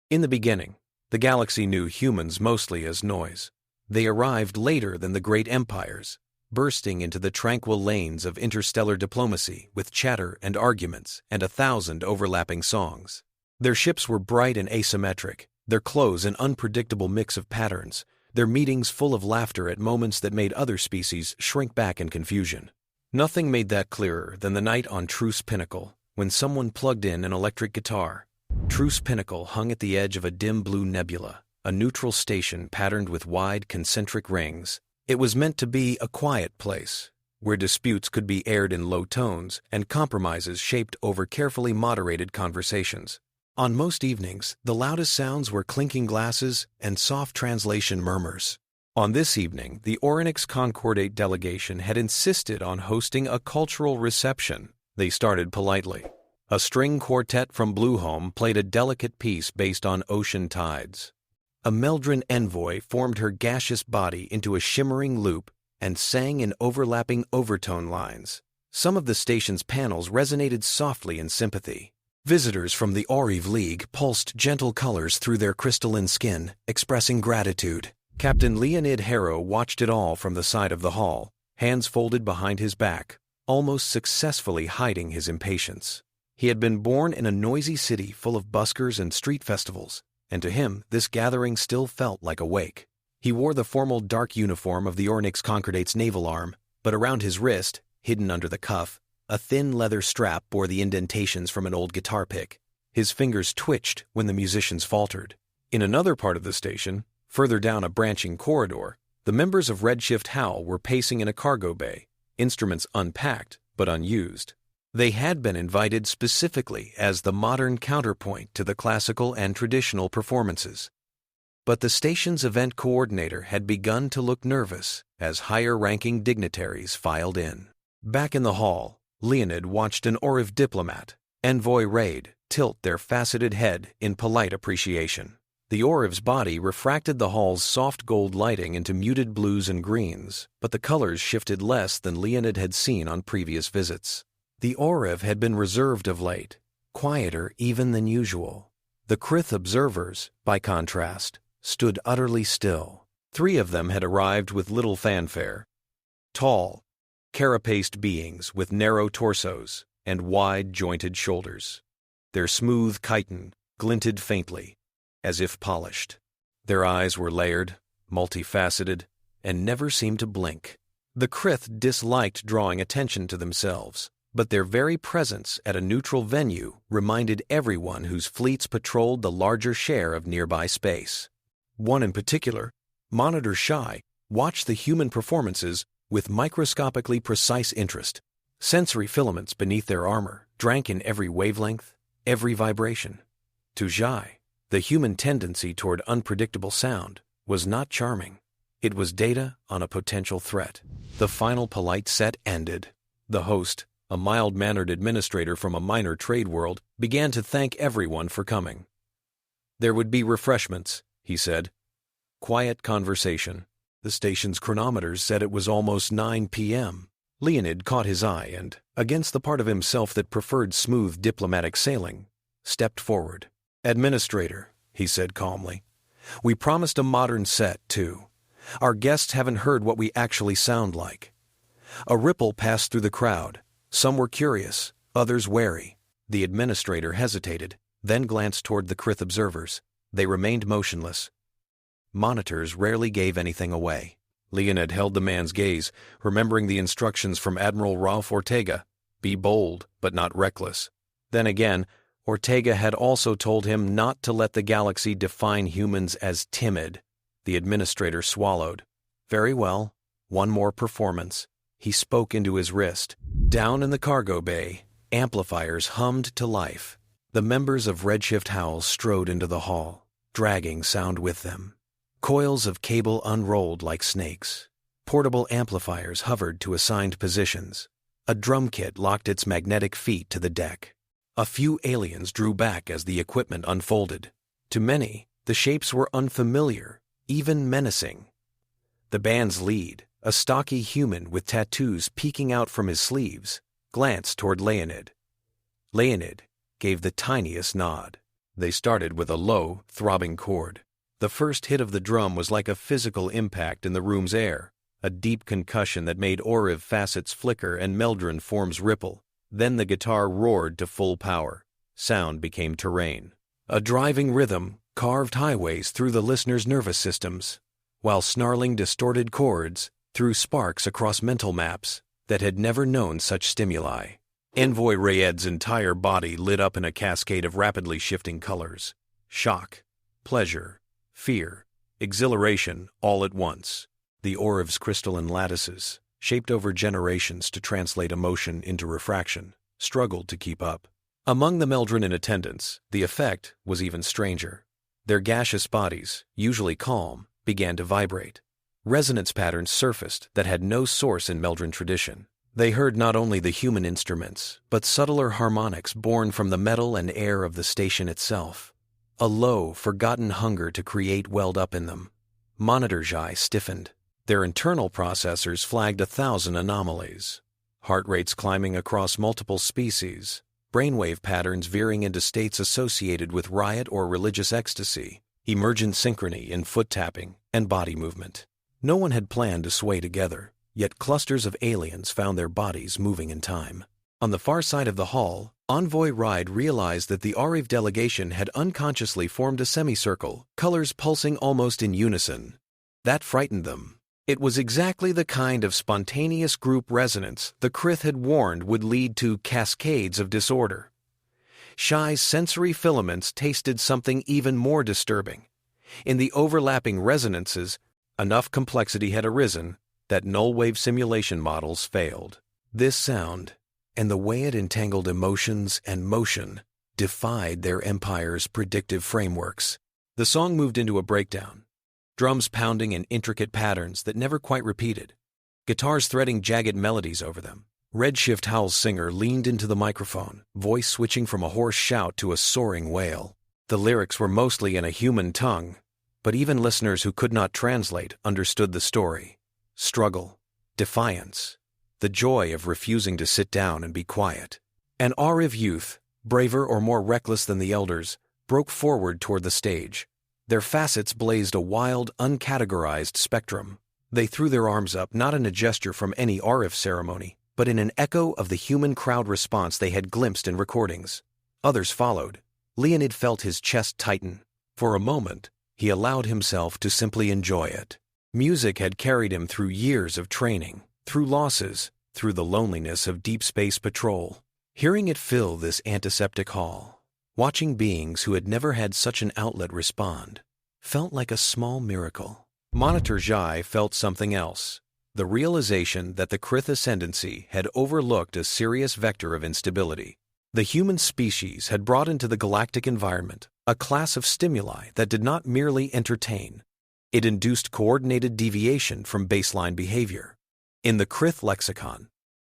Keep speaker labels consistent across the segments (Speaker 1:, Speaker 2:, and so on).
Speaker 1: In the beginning, the galaxy knew humans mostly as noise. They arrived later than the great empires, bursting into the tranquil lanes of interstellar diplomacy with chatter and arguments and 1,000 overlapping songs. Their ships were bright and asymmetric, their clothes an unpredictable mix of patterns, their meetings full of laughter at moments that made other species shrink back in confusion. Nothing made that clearer than the night on Truce Pinnacle, when someone plugged in an electric guitar. Truce Pinnacle hung at the edge of a dim blue nebula, a neutral station patterned with wide concentric rings. It was meant to be a quiet place, where disputes could be aired in low tones and compromises shaped over carefully moderated conversations. On most evenings, the loudest sounds were clinking glasses and soft translation murmurs. On this evening, the Orionix Concordate delegation had insisted on hosting a cultural reception. They started politely. A string quartet from Blueholm played a delicate piece based on ocean tides. A Meldrin envoy formed her gaseous body into a shimmering loop and sang in overlapping overtone lines. Some of the station's panels resonated softly in sympathy. Visitors from the Oriv League pulsed gentle colors through their crystalline skin, expressing gratitude. Captain Leonid watched it all from the side of the hall, hands folded behind his back, almost successfully hiding his impatience. He had been born in a noisy city full of buskers and street festivals, and to him this gathering still felt like a wake. He wore the formal dark uniform of the Orionix Concordate's naval arm, but around his wrist, hidden under the cuff, a thin leather strap bore the indentations from an old guitar pick. His fingers twitched when the musicians faltered. In another part of the station, further down a branching corridor, the members of Redshift Howl were pacing in a cargo bay, instruments unpacked but unused. They had been invited specifically as the modern counterpoint to the classical and traditional performances. But the station's event coordinator had begun to look nervous as higher-ranking dignitaries filed in. Back in the hall, Leonid watched an Oriv diplomat, Envoy Raid, tilt their faceted head in polite appreciation. The Oriv's body refracted the hall's soft gold lighting into muted blues and greens, but the colors shifted less than Leonid had seen on previous visits. The Oriv had been reserved of late, quieter even than usual. The Kryth observers, by contrast, stood utterly still. 3 of them had arrived with little fanfare. Tall, carapaced beings with narrow torsos and wide-jointed shoulders. Their smooth chitin glinted faintly, as if polished. Their eyes were layered, multifaceted, and never seemed to blink. The Kryth disliked drawing attention to themselves, but their very presence at a neutral venue reminded everyone whose fleets patrolled the larger share of nearby space. One in particular, Monitor Xhai, watched the human performances with microscopically precise interest. Sensory filaments beneath their armor drank in every wavelength, every vibration. To Xhai, the human tendency toward unpredictable sound was not charming. It was data on a potential threat. The final polite set ended. The host, a mild-mannered administrator from a minor trade world, began to thank everyone for coming. There would be refreshments, he said. Quiet conversation. The station's chronometers said it was almost 9 p.m. Leonid caught his eye and, against the part of himself that preferred smooth diplomatic sailing, stepped forward. Administrator, he said calmly, we promised a modern set, too. Our guests haven't heard what we actually sound like. A ripple passed through the crowd. Some were curious, others wary. The administrator hesitated, then glanced toward the Kryth observers. They remained motionless. Monitors rarely gave anything away. Leonid held the man's gaze, remembering the instructions from Admiral Ortega. Be bold, but not reckless. Then again, Ortega had also told him not to let the galaxy define humans as timid. The administrator swallowed. Very well, one more performance. He spoke into his wrist. Down in the cargo bay, amplifiers hummed to life. The members of Redshift Howl strode into the hall, dragging sound with them. Coils of cable unrolled like snakes. Portable amplifiers hovered to assigned positions. A drum kit locked its magnetic feet to the deck. A few aliens drew back as the equipment unfolded. To many, the shapes were unfamiliar, even menacing. The band's lead, a stocky human with tattoos peeking out from his sleeves, glanced toward Leonid. Leonid gave the tiniest nod. They started with a low, throbbing chord. The first hit of the drum was like a physical impact in the room's air, a deep concussion that made Oriv facets flicker and Meldrin forms ripple. Then the guitar roared to full power. Sound became terrain. A driving rhythm carved highways through the listener's nervous systems, while snarling distorted chords threw sparks across mental maps that had never known such stimuli. Envoy Rayed's entire body lit up in a cascade of rapidly shifting colors. Shock, pleasure, fear, exhilaration all at once. The Oriv's crystalline lattices, shaped over generations to translate emotion into refraction, struggled to keep up. Among the Meldrin in attendance, the effect was even stranger. Their gaseous bodies, usually calm, began to vibrate. Resonance patterns surfaced that had no source in Meldrin tradition. They heard not only the human instruments, but subtler harmonics born from the metal and air of the station itself. A low, forgotten hunger to create welled up in them. Monitor Xhai stiffened. Their internal processors flagged 1,000 anomalies. Heart rates climbing across multiple species, brainwave patterns veering into states associated with riot or religious ecstasy, emergent synchrony in foot tapping and body movement. No one had planned to sway together, yet clusters of aliens found their bodies moving in time. On the far side of the hall, Envoy Ride realized that the Ariv delegation had unconsciously formed a semicircle, colors pulsing almost in unison. That frightened them. It was exactly the kind of spontaneous group resonance the Kryth had warned would lead to cascades of disorder. Xhai's sensory filaments tasted something even more disturbing. In the overlapping resonances, enough complexity had arisen that null-wave simulation models failed. This sound, and the way it entangled emotions and motion, defied their empire's predictive frameworks. The song moved into a breakdown. Drums pounding in intricate patterns that never quite repeated, guitars threading jagged melodies over them. Redshift Howl's singer leaned into the microphone, voice switching from a hoarse shout to a soaring wail. The lyrics were mostly in a human tongue, but even listeners who could not translate understood the story. Struggle, defiance, the joy of refusing to sit down and be quiet. An Ariv youth, braver or more reckless than the elders, broke forward toward the stage. Their facets blazed a wild, uncategorized spectrum. They threw their arms up not in a gesture from any Ariv ceremony, but in an echo of the human crowd response they had glimpsed in recordings. Others followed. Leonid felt his chest tighten. For a moment, he allowed himself to simply enjoy it. Music had carried him through years of training, through losses, through the loneliness of deep space patrol. Hearing it fill this antiseptic hall, watching beings who had never had such an outlet respond, felt like a small miracle. Monitor Xhai felt something else, the realization that the Kryth Ascendancy had overlooked a serious vector of instability. The human species had brought into the galactic environment a class of stimuli that did not merely entertain. It induced coordinated deviation from baseline behavior. In the Kryth lexicon,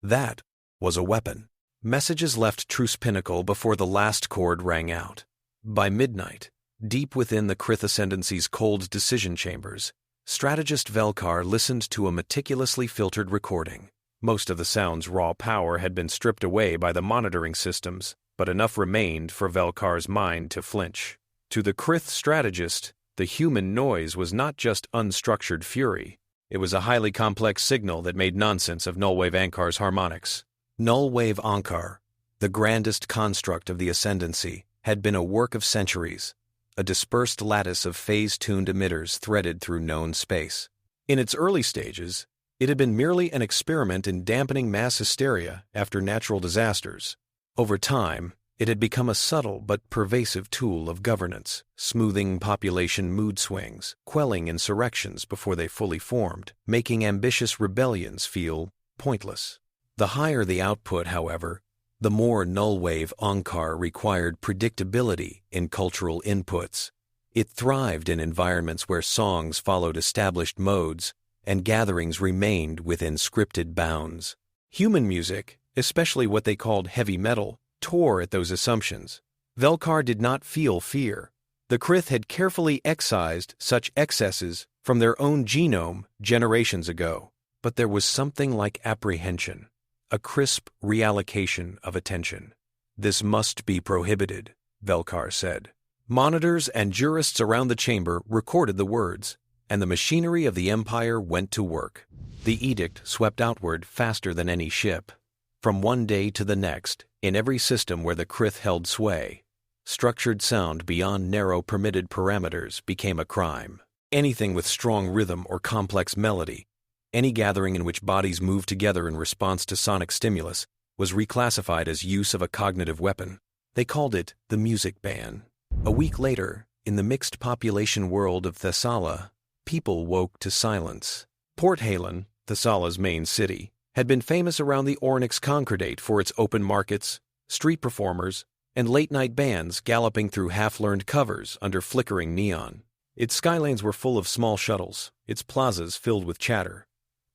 Speaker 1: that was a weapon. Messages left Truce Pinnacle before the last chord rang out. By midnight, deep within the Kryth Ascendancy's cold decision chambers, strategist Valkyrie listened to a meticulously filtered recording. Most of the sound's raw power had been stripped away by the monitoring systems, but enough remained for Valkyrie's mind to flinch. To the Kryth strategist, the human noise was not just unstructured fury. It was a highly complex signal that made nonsense of Nullwave Ankar's harmonics. Nullwave Ankar, the grandest construct of the Ascendancy, had been a work of centuries, a dispersed lattice of phase-tuned emitters threaded through known space. In its early stages, it had been merely an experiment in dampening mass hysteria after natural disasters. Over time, it had become a subtle but pervasive tool of governance, smoothing population mood swings, quelling insurrections before they fully formed, making ambitious rebellions feel pointless. The higher the output, however, the more Nullwave Ankar required predictability in cultural inputs. It thrived in environments where songs followed established modes and gatherings remained within scripted bounds. Human music, especially what they called heavy metal, tore at those assumptions. Valkyrie did not feel fear. The Kryth had carefully excised such excesses from their own genome generations ago. But there was something like apprehension, a crisp reallocation of attention. This must be prohibited, Valkyrie said. Monitors and jurists around the chamber recorded the words, and the machinery of the Empire went to work. The edict swept outward faster than any ship. From one day to the next, in every system where the Kryth held sway, structured sound beyond narrow permitted parameters became a crime. Anything with strong rhythm or complex melody, any gathering in which bodies moved together in response to sonic stimulus, was reclassified as use of a cognitive weapon. They called it the music ban. A week later, in the mixed population world of Thessala, people woke to silence. Port Halen, Thessala's main city, had been famous around the Ornyx Concordate for its open markets, street performers, and late-night bands galloping through half-learned covers under flickering neon. Its skylanes were full of small shuttles, its plazas filled with chatter.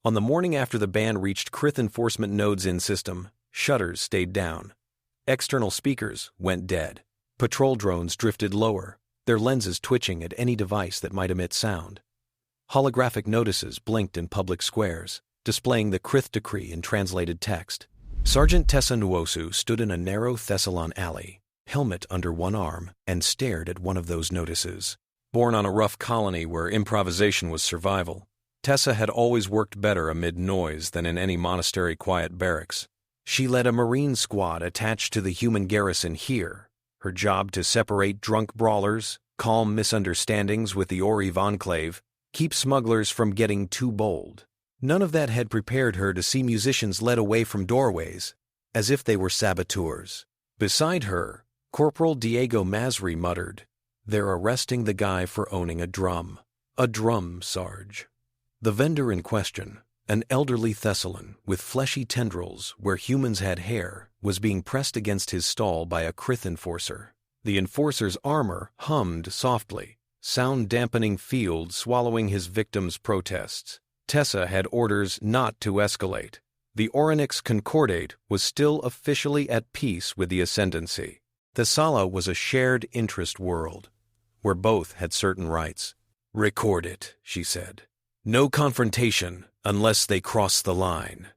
Speaker 1: On the morning after the ban reached Kryth enforcement nodes in system, shutters stayed down. External speakers went dead. Patrol drones drifted lower, their lenses twitching at any device that might emit sound. Holographic notices blinked in public squares, displaying the Kryth decree in translated text. Sergeant Tessa Nwosu stood in a narrow Thessalan alley, helmet under one arm, and stared at one of those notices. Born on a rough colony where improvisation was survival, Tessa had always worked better amid noise than in any monastery quiet barracks. She led a Marine squad attached to the human garrison here, her job to separate drunk brawlers, calm misunderstandings with the Oriv Enclave, keep smugglers from getting too bold. None of that had prepared her to see musicians led away from doorways, as if they were saboteurs. Beside her, Corporal Masri muttered, "They're arresting the guy for owning a drum. A drum, Sarge." The vendor in question, an elderly Thessalan with fleshy tendrils where humans had hair, was being pressed against his stall by a Kryth enforcer. The enforcer's armor hummed softly, sound-dampening field swallowing his victim's protests. Tessa had orders not to escalate. The Ornyx Concordate was still officially at peace with the Ascendancy. Thessala was a shared interest world, where both had certain rights. "Record it," she said. "No confrontation unless they cross the line."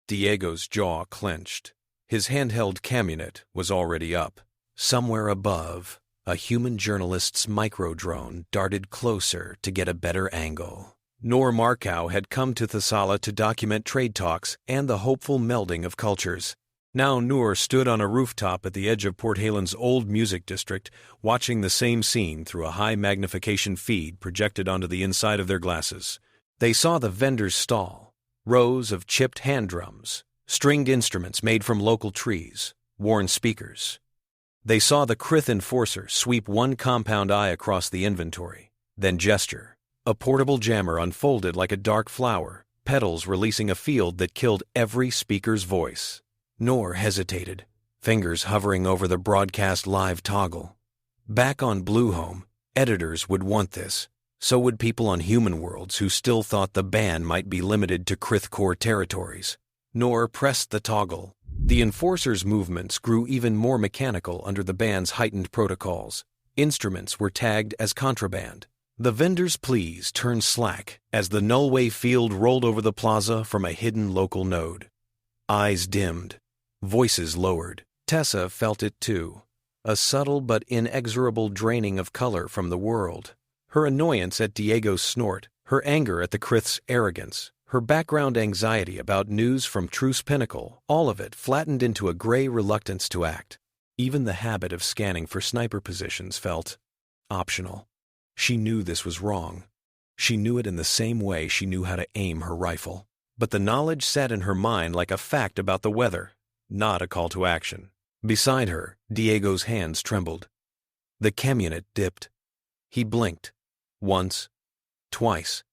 Speaker 1: Diego's jaw clenched. His handheld camunet was already up. Somewhere above, a human journalist's micro-drone darted closer to get a better angle. Noor Markow had come to Thessala to document trade talks and the hopeful melding of cultures. Now Noor stood on a rooftop at the edge of Port Halen's old music district, watching the same scene through a high-magnification feed projected onto the inside of their glasses. They saw the vendor's stall, rows of chipped hand drums, stringed instruments made from local trees, worn speakers. They saw the Kryth enforcer sweep one compound eye across the inventory, then gesture. A portable jammer unfolded like a dark flower, petals releasing a field that killed every speaker's voice. Noor hesitated, fingers hovering over the broadcast live toggle. Back on Bluehome, editors would want this. So would people on human worlds who still thought the ban might be limited to Kryth core territories. Noor pressed the toggle. The enforcer's movements grew even more mechanical under the ban's heightened protocols. Instruments were tagged as contraband. The vendor's pleas turned slack as the Nullwave field rolled over the plaza from a hidden local node. Eyes dimmed, voices lowered. Tessa felt it too, a subtle but inexorable draining of color from the world. Her annoyance at Diego's snort, her anger at the Kryth's arrogance, her background anxiety about news from Truce Pinnacle, all of it flattened into a gray reluctance to act. Even the habit of scanning for sniper positions felt optional. She knew this was wrong. She knew it in the same way she knew how to aim her rifle. But the knowledge sat in her mind like a fact about the weather, not a call to action. Beside her, Diego's hands trembled. The camunet dipped. He blinked. Once, twice,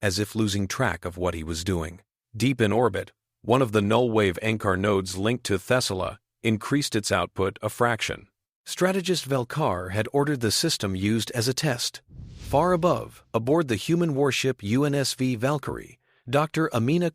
Speaker 1: as if losing track of what he was doing. Deep in orbit, one of the Nullwave Ankar nodes linked to Thessala increased its output a fraction. Strategist Valkyrie had ordered the system used as a test. Far above, aboard the human warship UNSV Valkyrie, Dr. Amina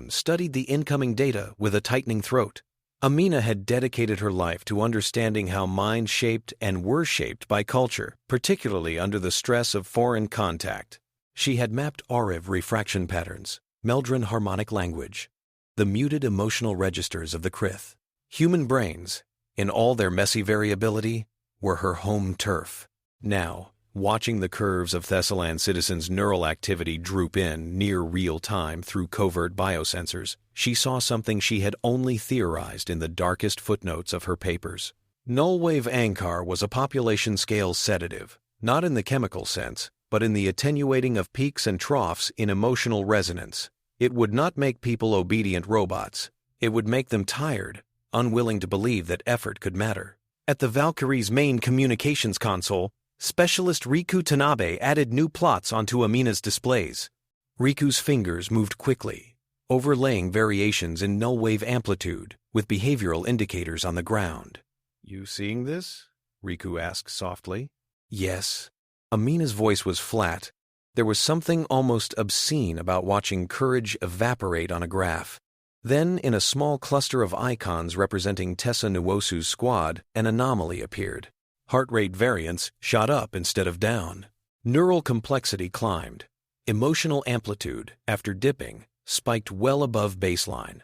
Speaker 1: studied the incoming data with a tightening throat. Amina had dedicated her life to understanding how minds shaped and were shaped by culture, particularly under the stress of foreign contact. She had mapped Oriv refraction patterns, Meldrin harmonic language, the muted emotional registers of the Kryth. Human brains, in all their messy variability, were her home turf. Now, watching the curves of Thessalan citizens' neural activity droop in near real time through covert biosensors, she saw something she had only theorized in the darkest footnotes of her papers. Nullwave Ankar was a population-scale sedative, not in the chemical sense, but in the attenuating of peaks and troughs in emotional resonance. It would not make people obedient robots. It would make them tired, unwilling to believe that effort could matter. At the Valkyrie's main communications console, Specialist Riku Tanabe added new plots onto Amina's displays. Riku's fingers moved quickly, overlaying variations in null-wave amplitude with behavioral indicators on the ground. "You seeing this?" Riku asked softly. "Yes." Amina's voice was flat. There was something almost obscene about watching courage evaporate on a graph. Then, in a small cluster of icons representing Tessa Nwosu's squad, an anomaly appeared. Heart rate variance shot up instead of down. Neural complexity climbed. Emotional amplitude, after dipping, spiked well above baseline.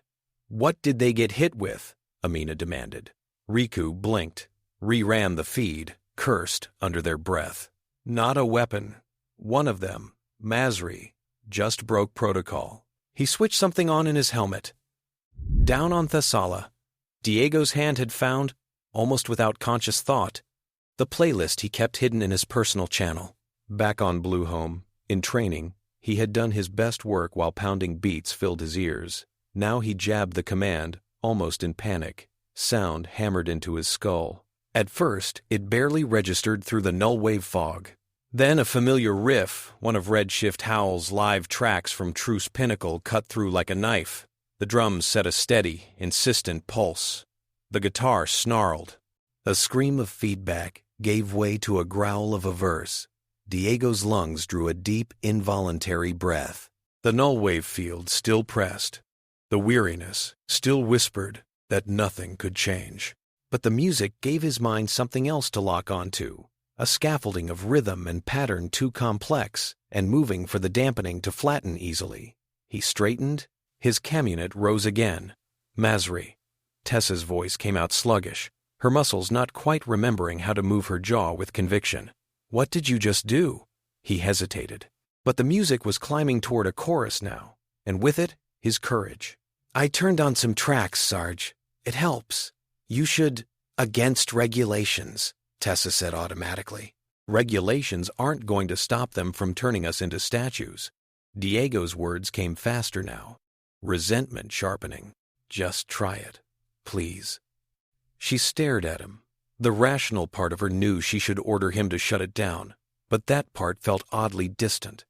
Speaker 1: "What did they get hit with?" Amina demanded. Riku blinked, reran the feed, cursed under their breath. "Not a weapon. One of them, Masri, just broke protocol. He switched something on in his helmet." Down on Thessala, Diego's hand had found, almost without conscious thought, the playlist he kept hidden in his personal channel. Back on Bluehome, in training, he had done his best work while pounding beats filled his ears. Now he jabbed the command, almost in panic. Sound hammered into his skull. At first, it barely registered through the null-wave fog. Then a familiar riff, one of Redshift Howl's live tracks from Truce Pinnacle, cut through like a knife. The drums set a steady, insistent pulse. The guitar snarled. A scream of feedback gave way to a growl of a verse. Diego's lungs drew a deep, involuntary breath. The null-wave field still pressed. The weariness still whispered that nothing could change. But the music gave his mind something else to lock onto, a scaffolding of rhythm and pattern too complex and moving for the dampening to flatten easily. He straightened. His camunit rose again. "Masri." Tessa's voice came out sluggish, her muscles not quite remembering how to move her jaw with conviction. "What did you just do?" He hesitated. But the music was climbing toward a chorus now, and with it, his courage. "I turned on some tracks, Sarge. It helps. You should—" "Against regulations," Tessa said automatically. "Regulations aren't going to stop them from turning us into statues." Diego's words came faster now, resentment sharpening. "Just try it, please." She stared at him. The rational part of her knew she should order him to shut it down, but that part felt oddly distant.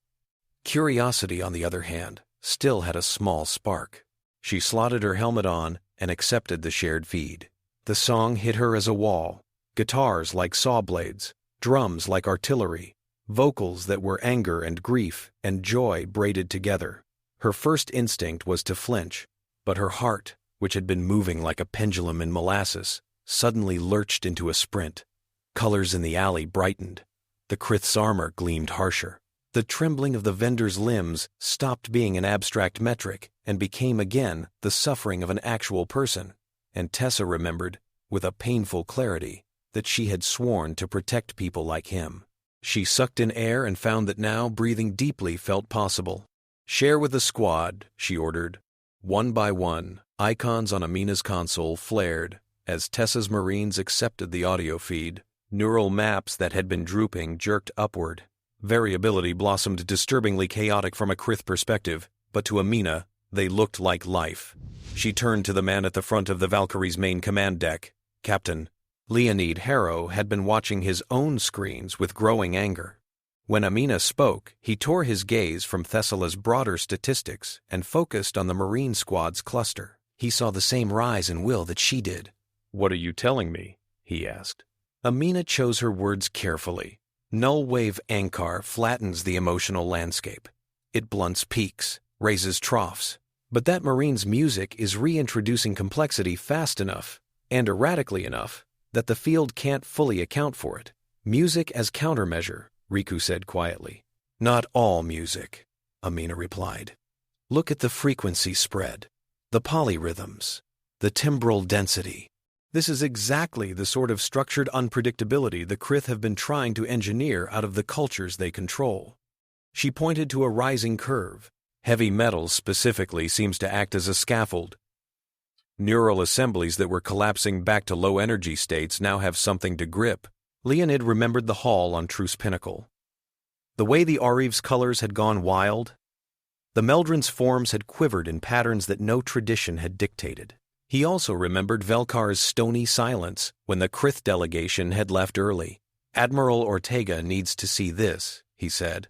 Speaker 1: Curiosity, on the other hand, still had a small spark. She slotted her helmet on and accepted the shared feed. The song hit her as a wall. Guitars like saw blades, drums like artillery, vocals that were anger and grief and joy braided together. Her first instinct was to flinch, but her heart, which had been moving like a pendulum in molasses, suddenly lurched into a sprint. Colors in the alley brightened. The Kryth's armor gleamed harsher. The trembling of the vendor's limbs stopped being an abstract metric and became again the suffering of an actual person. And Tessa remembered, with a painful clarity, that she had sworn to protect people like him. She sucked in air and found that now breathing deeply felt possible. "Share with the squad," she ordered. One by one, icons on Amina's console flared as Tessa's Marines accepted the audio feed. Neural maps that had been drooping jerked upward. Variability blossomed disturbingly chaotic from a Kryth perspective, but to Amina, they looked like life. She turned to the man at the front of the Valkyrie's main command deck. Captain Leonid had been watching his own screens with growing anger. When Amina spoke, he tore his gaze from Thessala's broader statistics and focused on the Marine Squad's cluster. He saw the same rise in will that she did. "What are you telling me?" he asked. Amina chose her words carefully. Nullwave Ankar flattens the emotional landscape. It blunts peaks, raises troughs. But that Marine's music is reintroducing complexity fast enough, and erratically enough, that the field can't fully account for it. "Music as countermeasure," Riku said quietly. "Not all music," Amina replied. "Look at the frequency spread, the polyrhythms, the timbral density. This is exactly the sort of structured unpredictability the Kryth have been trying to engineer out of the cultures they control. She pointed to a rising curve. Heavy metal specifically seems to act as a scaffold. Neural assemblies that were collapsing back to low-energy states now have something to grip. Leonid remembered the hall on Truce Pinnacle. The way the Ariv's colors had gone wild, the Meldrin's forms had quivered in patterns that no tradition had dictated. He also remembered Velkar's stony silence when the Kryth delegation had left early. Admiral Ortega needs to see this, he said.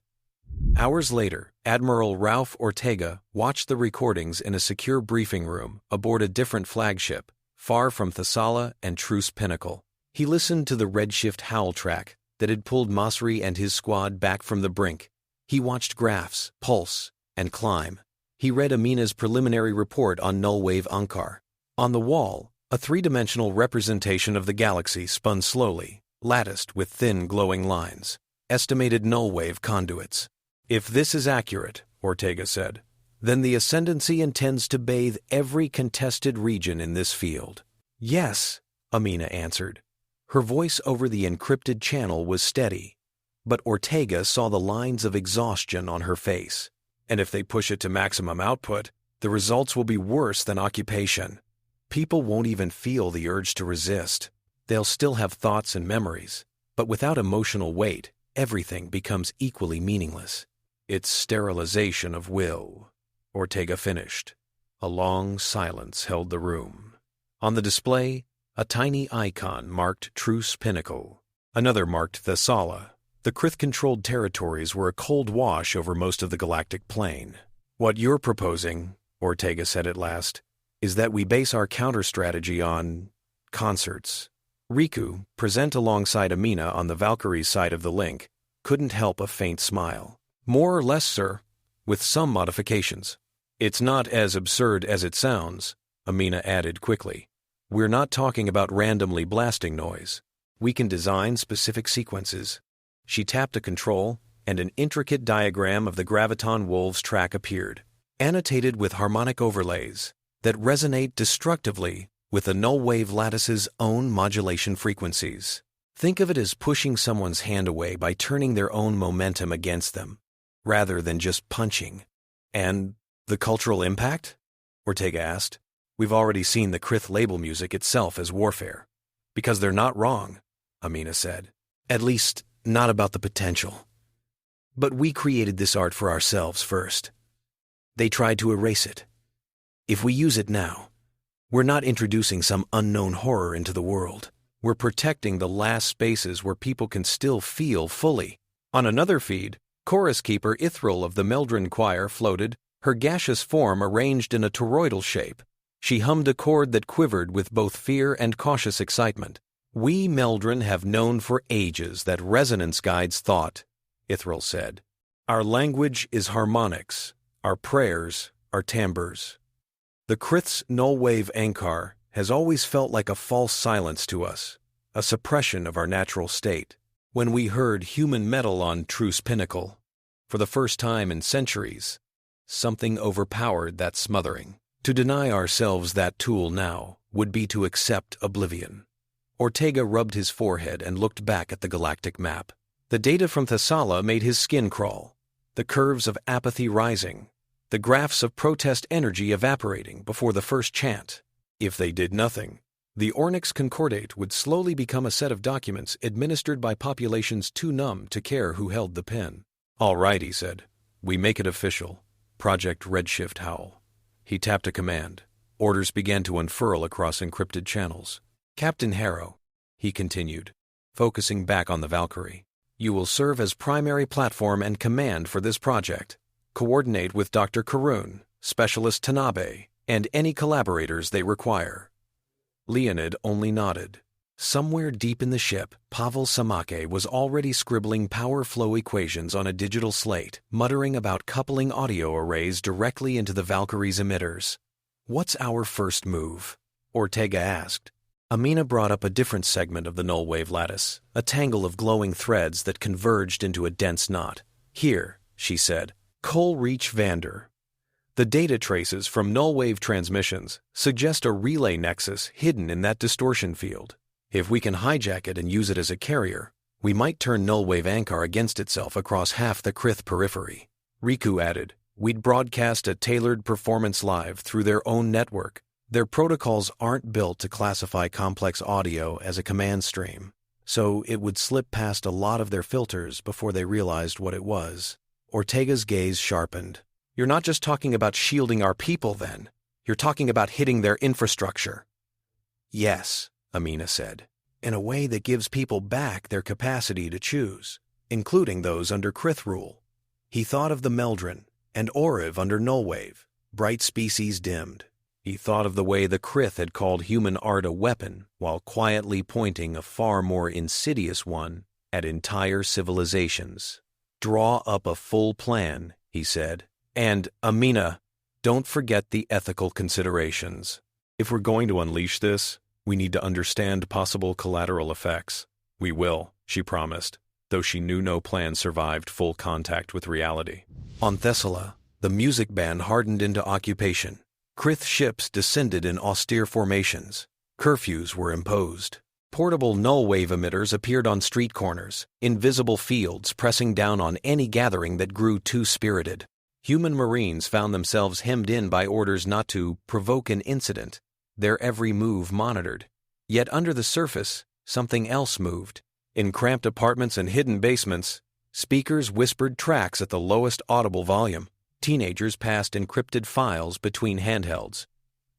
Speaker 1: Hours later, Admiral Ralph Ortega watched the recordings in a secure briefing room aboard a different flagship, far from Thessala and Truce Pinnacle. He listened to the Redshift Howl track that had pulled Masri and his squad back from the brink. He watched graphs, pulse, and climb. He read Amina's preliminary report on Nullwave Ankar. On the wall, a three-dimensional representation of the galaxy spun slowly, latticed with thin glowing lines, estimated nullwave conduits. If this is accurate, Ortega said, then the Ascendancy intends to bathe every contested region in this field. Yes, Amina answered. Her voice over the encrypted channel was steady, but Ortega saw the lines of exhaustion on her face. And if they push it to maximum output, the results will be worse than occupation. People won't even feel the urge to resist. They'll still have thoughts and memories, but without emotional weight, everything becomes equally meaningless. It's sterilization of will, Ortega finished. A long silence held the room. On the display, a tiny icon marked Truce Pinnacle. Another marked Thessala. The Kryth-controlled territories were a cold wash over most of the galactic plane. What you're proposing, Ortega said at last, is that we base our counterstrategy on concerts. Riku, present alongside Amina on the Valkyrie's side of the link, couldn't help a faint smile. More or less, sir, with some modifications. It's not as absurd as it sounds, Amina added quickly. We're not talking about randomly blasting noise. We can design specific sequences. She tapped a control, and an intricate diagram of the Graviton Wolves track appeared, annotated with harmonic overlays that resonate destructively with the nullwave lattice's own modulation frequencies. Think of it as pushing someone's hand away by turning their own momentum against them, rather than just punching. And the cultural impact? Ortega asked. We've already seen the Kryth label music itself as warfare. Because they're not wrong, Amina said. At least, not about the potential. But we created this art for ourselves first. They tried to erase it. If we use it now, we're not introducing some unknown horror into the world. We're protecting the last spaces where people can still feel fully. On another feed, chorus keeper Ithrel of the Meldrin Choir floated, her gaseous form arranged in a toroidal shape. She hummed a chord that quivered with both fear and cautious excitement. We Meldrin have known for ages that resonance guides thought, Ithrel said. Our language is harmonics. Our prayers are timbres. The Kryth's Nullwave Ankar has always felt like a false silence to us, a suppression of our natural state. When we heard human metal on Truce Pinnacle, for the first time in centuries, something overpowered that smothering. To deny ourselves that tool now would be to accept oblivion. Ortega rubbed his forehead and looked back at the galactic map. The data from Thessala made his skin crawl, the curves of apathy rising, the graphs of protest energy evaporating before the first chant. If they did nothing, the Ornyx Concordate would slowly become a set of documents administered by populations too numb to care who held the pen. All right, he said. We make it official. Project Redshift Howl. He tapped a command. Orders began to unfurl across encrypted channels. Captain Harrow, he continued, focusing back on the Valkyrie. You will serve as primary platform and command for this project. Coordinate with Dr. Karun, Specialist Tanabe, and any collaborators they require. Leonid only nodded. Somewhere deep in the ship, Pavel Samake was already scribbling power flow equations on a digital slate, muttering about coupling audio arrays directly into the Valkyrie's emitters. What's our first move? Ortega asked. Amina brought up a different segment of the nullwave lattice, a tangle of glowing threads that converged into a dense knot. Here, she said, Coalreach Vandr. The data traces from nullwave transmissions suggest a relay nexus hidden in that distortion field. If we can hijack it and use it as a carrier, we might turn Nullwave Ankar against itself across half the Kryth periphery. Riku added, we'd broadcast a tailored performance live through their own network. Their protocols aren't built to classify complex audio as a command stream, so it would slip past a lot of their filters before they realized what it was. Ortega's gaze sharpened. You're not just talking about shielding our people, then. You're talking about hitting their infrastructure. Yes, Amina said, in a way that gives people back their capacity to choose, including those under Kryth rule. He thought of the Meldrin and Oriv under Nullwave, bright species dimmed. He thought of the way the Kryth had called human art a weapon while quietly pointing a far more insidious one at entire civilizations. Draw up a full plan, he said. And, Amina, don't forget the ethical considerations. If we're going to unleash this, we need to understand possible collateral effects. We will, she promised, though she knew no plan survived full contact with reality. On Thessala, the music band hardened into occupation. Kryth ships descended in austere formations. Curfews were imposed. Portable nullwave emitters appeared on street corners, invisible fields pressing down on any gathering that grew too spirited. Human Marines found themselves hemmed in by orders not to provoke an incident, their every move monitored. Yet under the surface, something else moved. In cramped apartments and hidden basements, speakers whispered tracks at the lowest audible volume. Teenagers passed encrypted files between handhelds.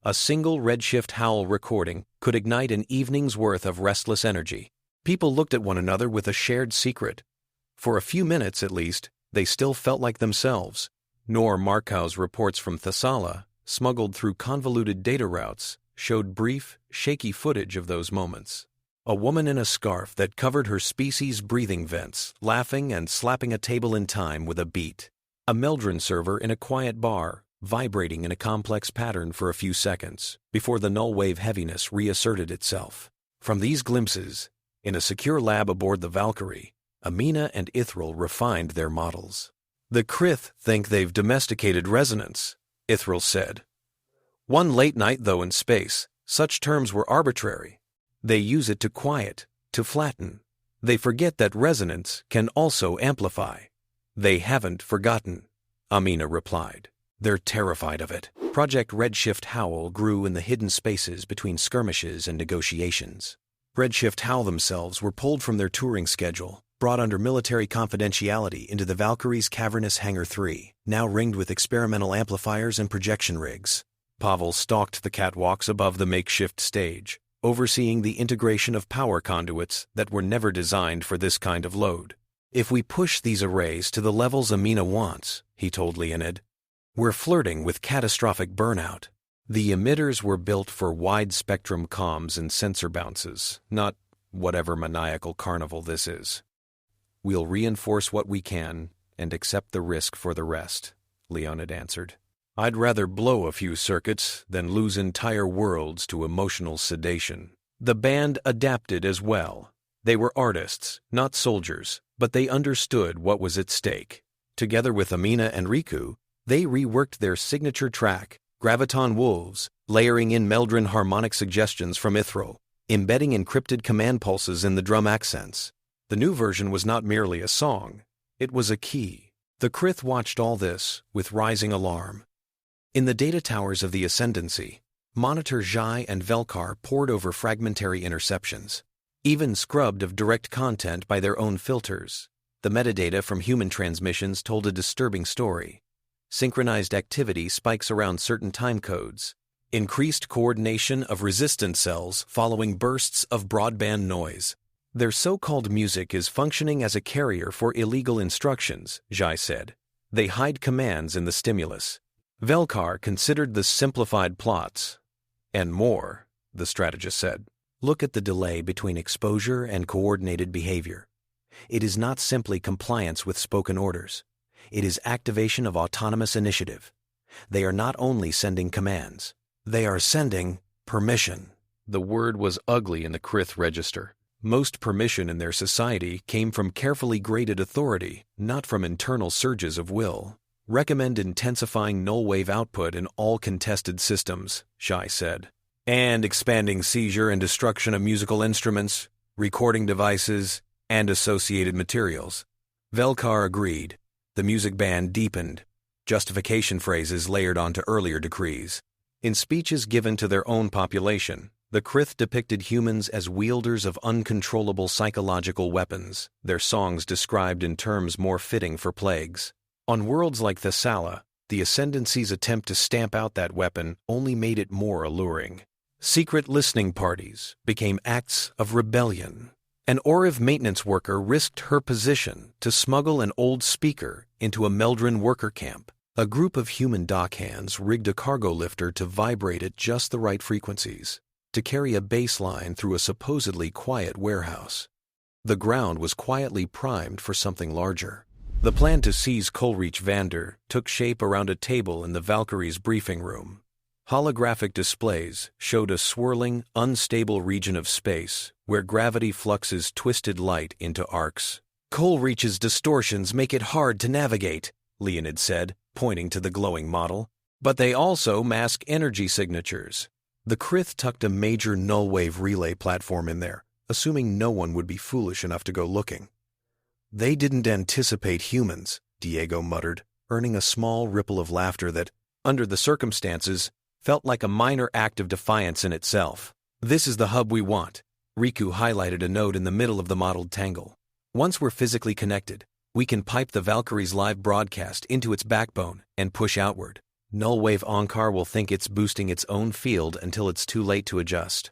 Speaker 1: A single Redshift Howl recording could ignite an evening's worth of restless energy. People looked at one another with a shared secret. For a few minutes, at least, they still felt like themselves. Noor Markow's reports from Thessala, smuggled through convoluted data routes, showed brief, shaky footage of those moments. A woman in a scarf that covered her species' breathing vents, laughing and slapping a table in time with a beat. A Meldrin server in a quiet bar, vibrating in a complex pattern for a few seconds, before the nullwave heaviness reasserted itself. From these glimpses, in a secure lab aboard the Valkyrie, Amina and Ithrel refined their models. The Kryth think they've domesticated resonance, Ithrel said. One late night, though, in space, such terms were arbitrary. They use it to quiet, to flatten. They forget that resonance can also amplify. They haven't forgotten, Amina replied. They're terrified of it. Project Redshift Howl grew in the hidden spaces between skirmishes and negotiations. Redshift Howl themselves were pulled from their touring schedule, brought under military confidentiality into the Valkyrie's cavernous Hangar 3, now ringed with experimental amplifiers and projection rigs. Pavel stalked the catwalks above the makeshift stage, overseeing the integration of power conduits that were never designed for this kind of load. If we push these arrays to the levels Amina wants, he told Leonid, we're flirting with catastrophic burnout. The emitters were built for wide-spectrum comms and sensor bounces, not whatever maniacal carnival this is. We'll reinforce what we can and accept the risk for the rest, Leonid answered. I'd rather blow a few circuits than lose entire worlds to emotional sedation. The band adapted as well. They were artists, not soldiers, but they understood what was at stake. Together with Amina and Riku, they reworked their signature track, Graviton Wolves, layering in Meldrin harmonic suggestions from Ithrel, embedding encrypted command pulses in the drum accents. The new version was not merely a song, it was a key. The Kryth watched all this with rising alarm. In the data towers of the Ascendancy, Monitor Xhai and Velkar pored over fragmentary interceptions, even scrubbed of direct content by their own filters. The metadata from human transmissions told a disturbing story. Synchronized activity spikes around certain time codes. Increased coordination of resistance cells following bursts of broadband noise. Their so-called music is functioning as a carrier for illegal instructions, Xhai said. They hide commands in the stimulus. Velkar considered the simplified plots. And more, the strategist said. Look at the delay between exposure and coordinated behavior. It is not simply compliance with spoken orders. It is activation of autonomous initiative. They are not only sending commands. They are sending permission. The word was ugly in the Kryth register. Most permission in their society came from carefully graded authority, not from internal surges of will. Recommend intensifying nullwave output in all contested systems, Xhai said. And expanding seizure and destruction of musical instruments, recording devices, and associated materials. Velkar agreed. The music ban deepened, justification phrases layered onto earlier decrees. In speeches given to their own population, the Kryth depicted humans as wielders of uncontrollable psychological weapons, their songs described in terms more fitting for plagues. On worlds like Thessala, the Ascendancy's attempt to stamp out that weapon only made it more alluring. Secret listening parties became acts of rebellion. An Oriv maintenance worker risked her position to smuggle an old speaker into a Meldrin worker camp. A group of human dockhands rigged a cargo lifter to vibrate at just the right frequencies, to carry a baseline through a supposedly quiet warehouse. The ground was quietly primed for something larger. The plan to seize Coalreach Vandr took shape around a table in the Valkyrie's briefing room. Holographic displays showed a swirling, unstable region of space where gravity fluxes twisted light into arcs. Coalreach's distortions make it hard to navigate, Leonid said, pointing to the glowing model. But they also mask energy signatures. The Kryth tucked a major nullwave relay platform in there, assuming no one would be foolish enough to go looking. They didn't anticipate humans, Diego muttered, earning a small ripple of laughter that, under the circumstances, felt like a minor act of defiance in itself. This is the hub we want. Riku highlighted a node in the middle of the modeled tangle. Once we're physically connected, we can pipe the Valkyrie's live broadcast into its backbone and push outward. Nullwave Ankar will think it's boosting its own field until it's too late to adjust.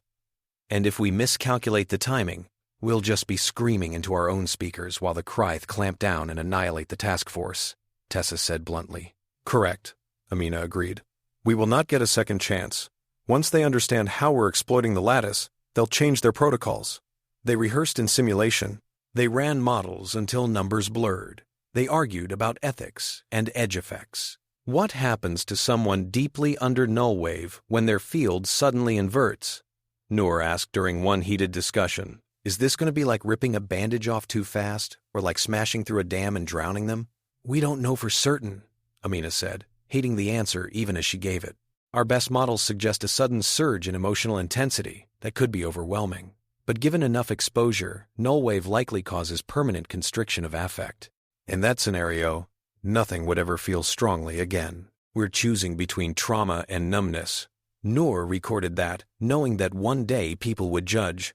Speaker 1: And if we miscalculate the timing, we'll just be screaming into our own speakers while the Kryth clamp down and annihilate the task force, Tessa said bluntly. Correct, Amina agreed. We will not get a second chance. Once they understand how we're exploiting the lattice, they'll change their protocols. They rehearsed in simulation. They ran models until numbers blurred. They argued about ethics and edge effects. What happens to someone deeply under nullwave when their field suddenly inverts? Noor asked during one heated discussion. Is this going to be like ripping a bandage off too fast, or like smashing through a dam and drowning them? We don't know for certain, Amina said, hating the answer even as she gave it. Our best models suggest a sudden surge in emotional intensity that could be overwhelming. But given enough exposure, nullwave likely causes permanent constriction of affect. In that scenario, nothing would ever feel strongly again. We're choosing between trauma and numbness. Noor recorded that, knowing that one day people would judge.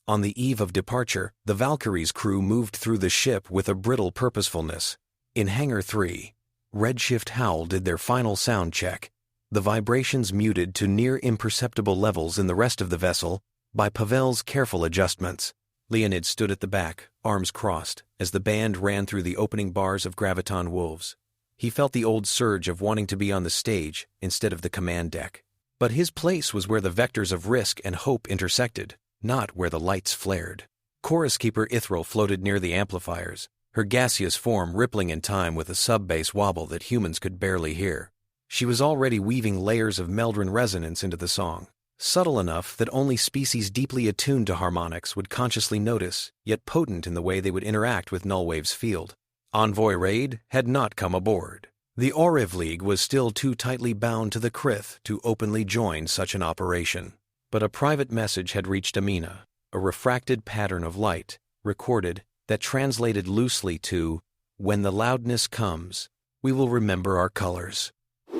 Speaker 1: On the eve of departure, the Valkyrie's crew moved through the ship with a brittle purposefulness. In Hangar 3, Redshift Howl did their final sound check. The vibrations muted to near imperceptible levels in the rest of the vessel by Pavel's careful adjustments. Leonid stood at the back, arms crossed, as the band ran through the opening bars of Graviton Wolves. He felt the old surge of wanting to be on the stage instead of the command deck. But his place was where the vectors of risk and hope intersected, not where the lights flared. Chorus Keeper Ithrel floated near the amplifiers, her gaseous form rippling in time with a sub-bass wobble that humans could barely hear. She was already weaving layers of Meldrin resonance into the song, subtle enough that only species deeply attuned to harmonics would consciously notice, yet potent in the way they would interact with Nullwave's field. Envoy Raid had not come aboard. The Oriv League was still too tightly bound to the Kryth to openly join such an operation. But a private message had reached Amina, a refracted pattern of light, recorded, that translated loosely to, "When the loudness comes, we will remember our colors."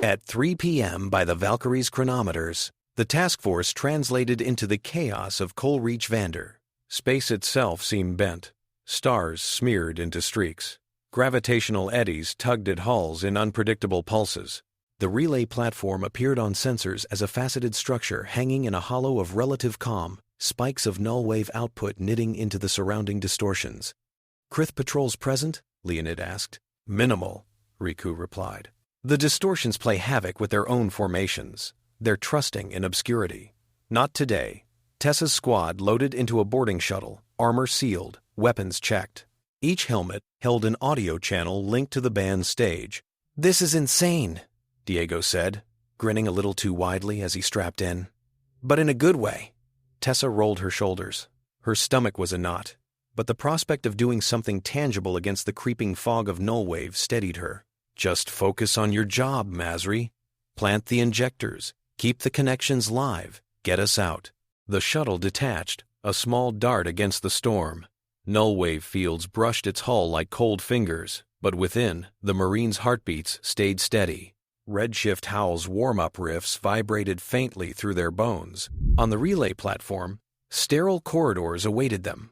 Speaker 1: At 3 p.m. by the Valkyrie's chronometers, the task force translated into the chaos of Coalreach Vandr. Space itself seemed bent, stars smeared into streaks. Gravitational eddies tugged at hulls in unpredictable pulses. The relay platform appeared on sensors as a faceted structure hanging in a hollow of relative calm, spikes of nullwave output knitting into the surrounding distortions. Kryth patrols present? Leonid asked. Minimal, Riku replied. The distortions play havoc with their own formations. They're trusting in obscurity. Not today. Tessa's squad loaded into a boarding shuttle, armor sealed, weapons checked. Each helmet held an audio channel linked to the band's stage. This is insane, Diego said, grinning a little too widely as he strapped in. But in a good way. Tessa rolled her shoulders. Her stomach was a knot, but the prospect of doing something tangible against the creeping fog of nullwave steadied her. Just focus on your job, Masri. Plant the injectors. Keep the connections live. Get us out. The shuttle detached, a small dart against the storm. Nullwave fields brushed its hull like cold fingers, but within, the Marine's heartbeats stayed steady. Redshift Howl's warm-up riffs vibrated faintly through their bones. On the relay platform, sterile corridors awaited them.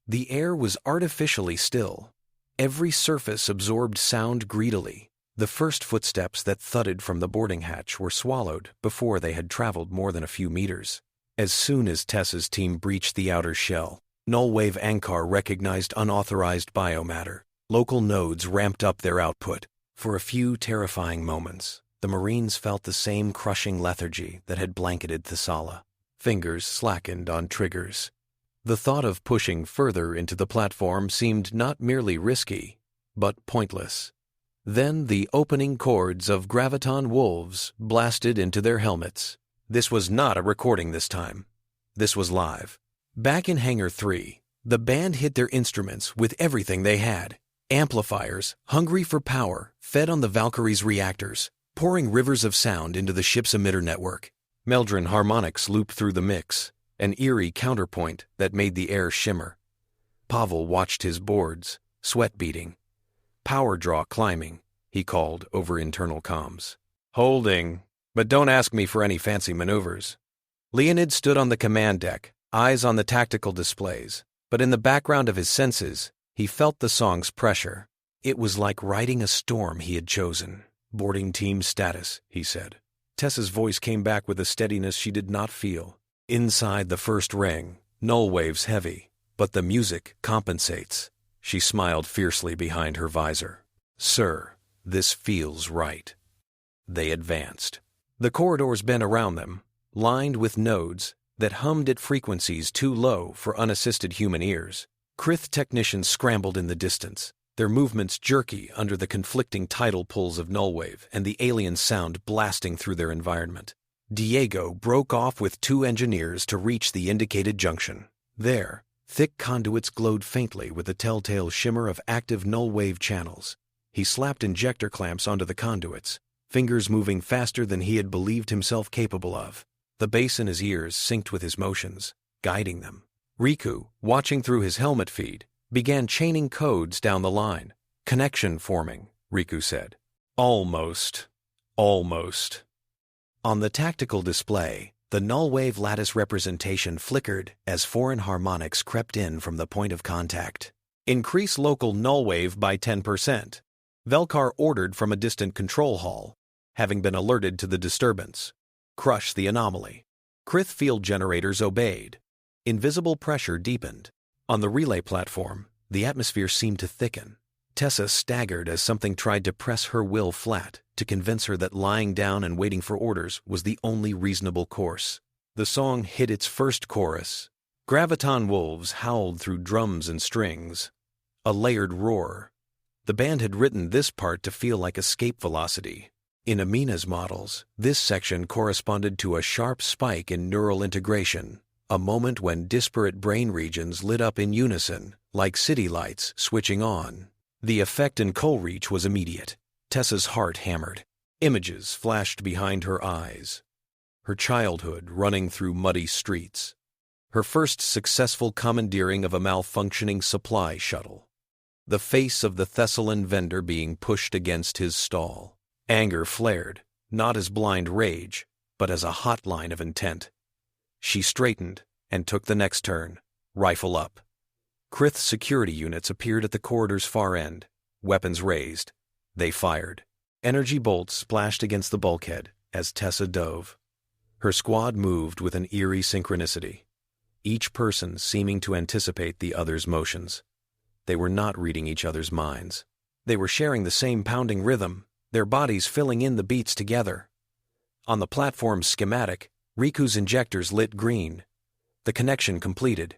Speaker 1: The air was artificially still. Every surface absorbed sound greedily. The first footsteps that thudded from the boarding hatch were swallowed before they had traveled more than a few meters. As soon as Tessa's team breached the outer shell, Nullwave Ankar recognized unauthorized biomatter. Local nodes ramped up their output. For a few terrifying moments, the Marines felt the same crushing lethargy that had blanketed Thessala. Fingers slackened on triggers. The thought of pushing further into the platform seemed not merely risky, but pointless. Then the opening chords of Graviton Wolves blasted into their helmets. This was not a recording this time. This was live. Back in Hangar 3, the band hit their instruments with everything they had. Amplifiers, hungry for power, fed on the Valkyrie's reactors, pouring rivers of sound into the ship's emitter network. Meldrin harmonics looped through the mix, an eerie counterpoint that made the air shimmer. Pavel watched his boards, sweat beading. Power draw climbing, he called over internal comms. Holding, but don't ask me for any fancy maneuvers. Leonid stood on the command deck, eyes on the tactical displays, but in the background of his senses, he felt the song's pressure. It was like riding a storm he had chosen. Boarding team status, he said. Tessa's voice came back with a steadiness she did not feel. Inside the first ring, Nullwave's heavy, but the music compensates. She smiled fiercely behind her visor. Sir, this feels right. They advanced. The corridors bent around them, lined with nodes that hummed at frequencies too low for unassisted human ears. Kryth technicians scrambled in the distance, their movements jerky under the conflicting tidal pulls of Nullwave and the alien sound blasting through their environment. Diego broke off with 2 engineers to reach the indicated junction. There, thick conduits glowed faintly with the telltale shimmer of active Nullwave channels. He slapped injector clamps onto the conduits, fingers moving faster than he had believed himself capable of. The bass in his ears synced with his motions, guiding them. Riku, watching through his helmet feed, began chaining codes down the line. Connection forming, Riku said. Almost. On the tactical display, the Nullwave lattice representation flickered as foreign harmonics crept in from the point of contact. Increase local Nullwave by 10%. Velkar ordered from a distant control hall, having been alerted to the disturbance. Crush the anomaly. Kryth field generators obeyed. Invisible pressure deepened. On the relay platform, the atmosphere seemed to thicken. Tessa staggered as something tried to press her will flat to convince her that lying down and waiting for orders was the only reasonable course. The song hit its first chorus. Graviton Wolves howled through drums and strings. A layered roar. The band had written this part to feel like escape velocity. In Amina's models, this section corresponded to a sharp spike in neural integration, a moment when disparate brain regions lit up in unison, like city lights switching on. The effect in Coalreach was immediate. Tessa's heart hammered. Images flashed behind her eyes. Her childhood running through muddy streets. Her first successful commandeering of a malfunctioning supply shuttle. The face of the Thessalan vendor being pushed against his stall. Anger flared, not as blind rage, but as a hotline of intent. She straightened and took the next turn, rifle up. Kryth security units appeared at the corridor's far end, weapons raised. They fired. Energy bolts splashed against the bulkhead as Tessa dove. Her squad moved with an eerie synchronicity, each person seeming to anticipate the other's motions. They were not reading each other's minds. They were sharing the same pounding rhythm, their bodies filling in the beats together. On the platform's schematic, Riku's injectors lit green. The connection completed.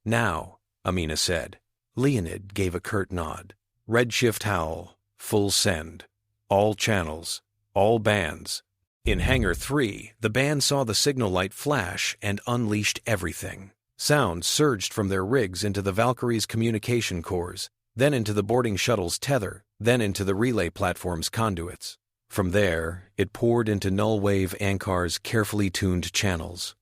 Speaker 1: Now, Amina said. Leonid gave a curt nod. Redshift Howl, full send. All channels, all bands. In Hangar 3, the band saw the signal light flash and unleashed everything. Sound surged from their rigs into the Valkyrie's communication cores, then into the boarding shuttle's tether, then into the relay platform's conduits. From there, it poured into Nullwave Ankar's carefully tuned channels.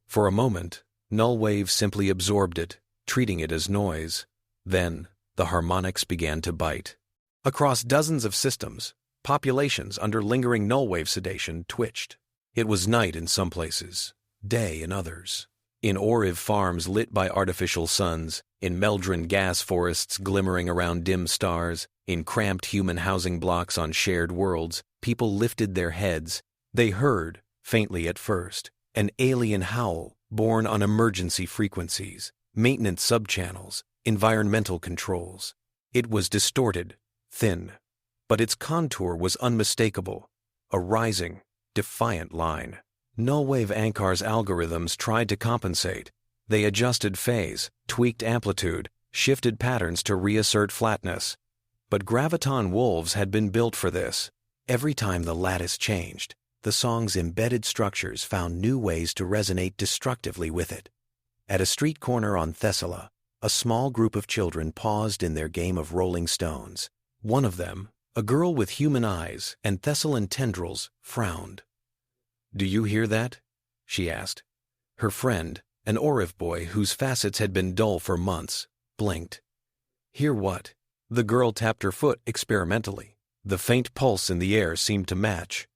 Speaker 1: For a moment, Nullwave simply absorbed it, treating it as noise. Then, the harmonics began to bite. Across dozens of systems, populations under lingering Nullwave sedation twitched. It was night in some places, day in others. In Oriv farms lit by artificial suns, in Meldrin gas forests glimmering around dim stars, in cramped human housing blocks on shared worlds, people lifted their heads. They heard, faintly at first, an alien howl born on emergency frequencies, maintenance subchannels, environmental controls. It was distorted, thin, but its contour was unmistakable, a rising, defiant line. Nullwave Ankar's algorithms tried to compensate. They adjusted phase, tweaked amplitude, shifted patterns to reassert flatness. But Graviton Wolves had been built for this. Every time the lattice changed, the song's embedded structures found new ways to resonate destructively with it. At a street corner on Thessala, a small group of children paused in their game of rolling stones. One of them, a girl with human eyes and Thessalan tendrils, frowned. "Do you hear that?" she asked. Her friend, an Oriv boy whose facets had been dull for months, blinked. "Hear what?" The girl tapped her foot experimentally. The faint pulse in the air seemed to match.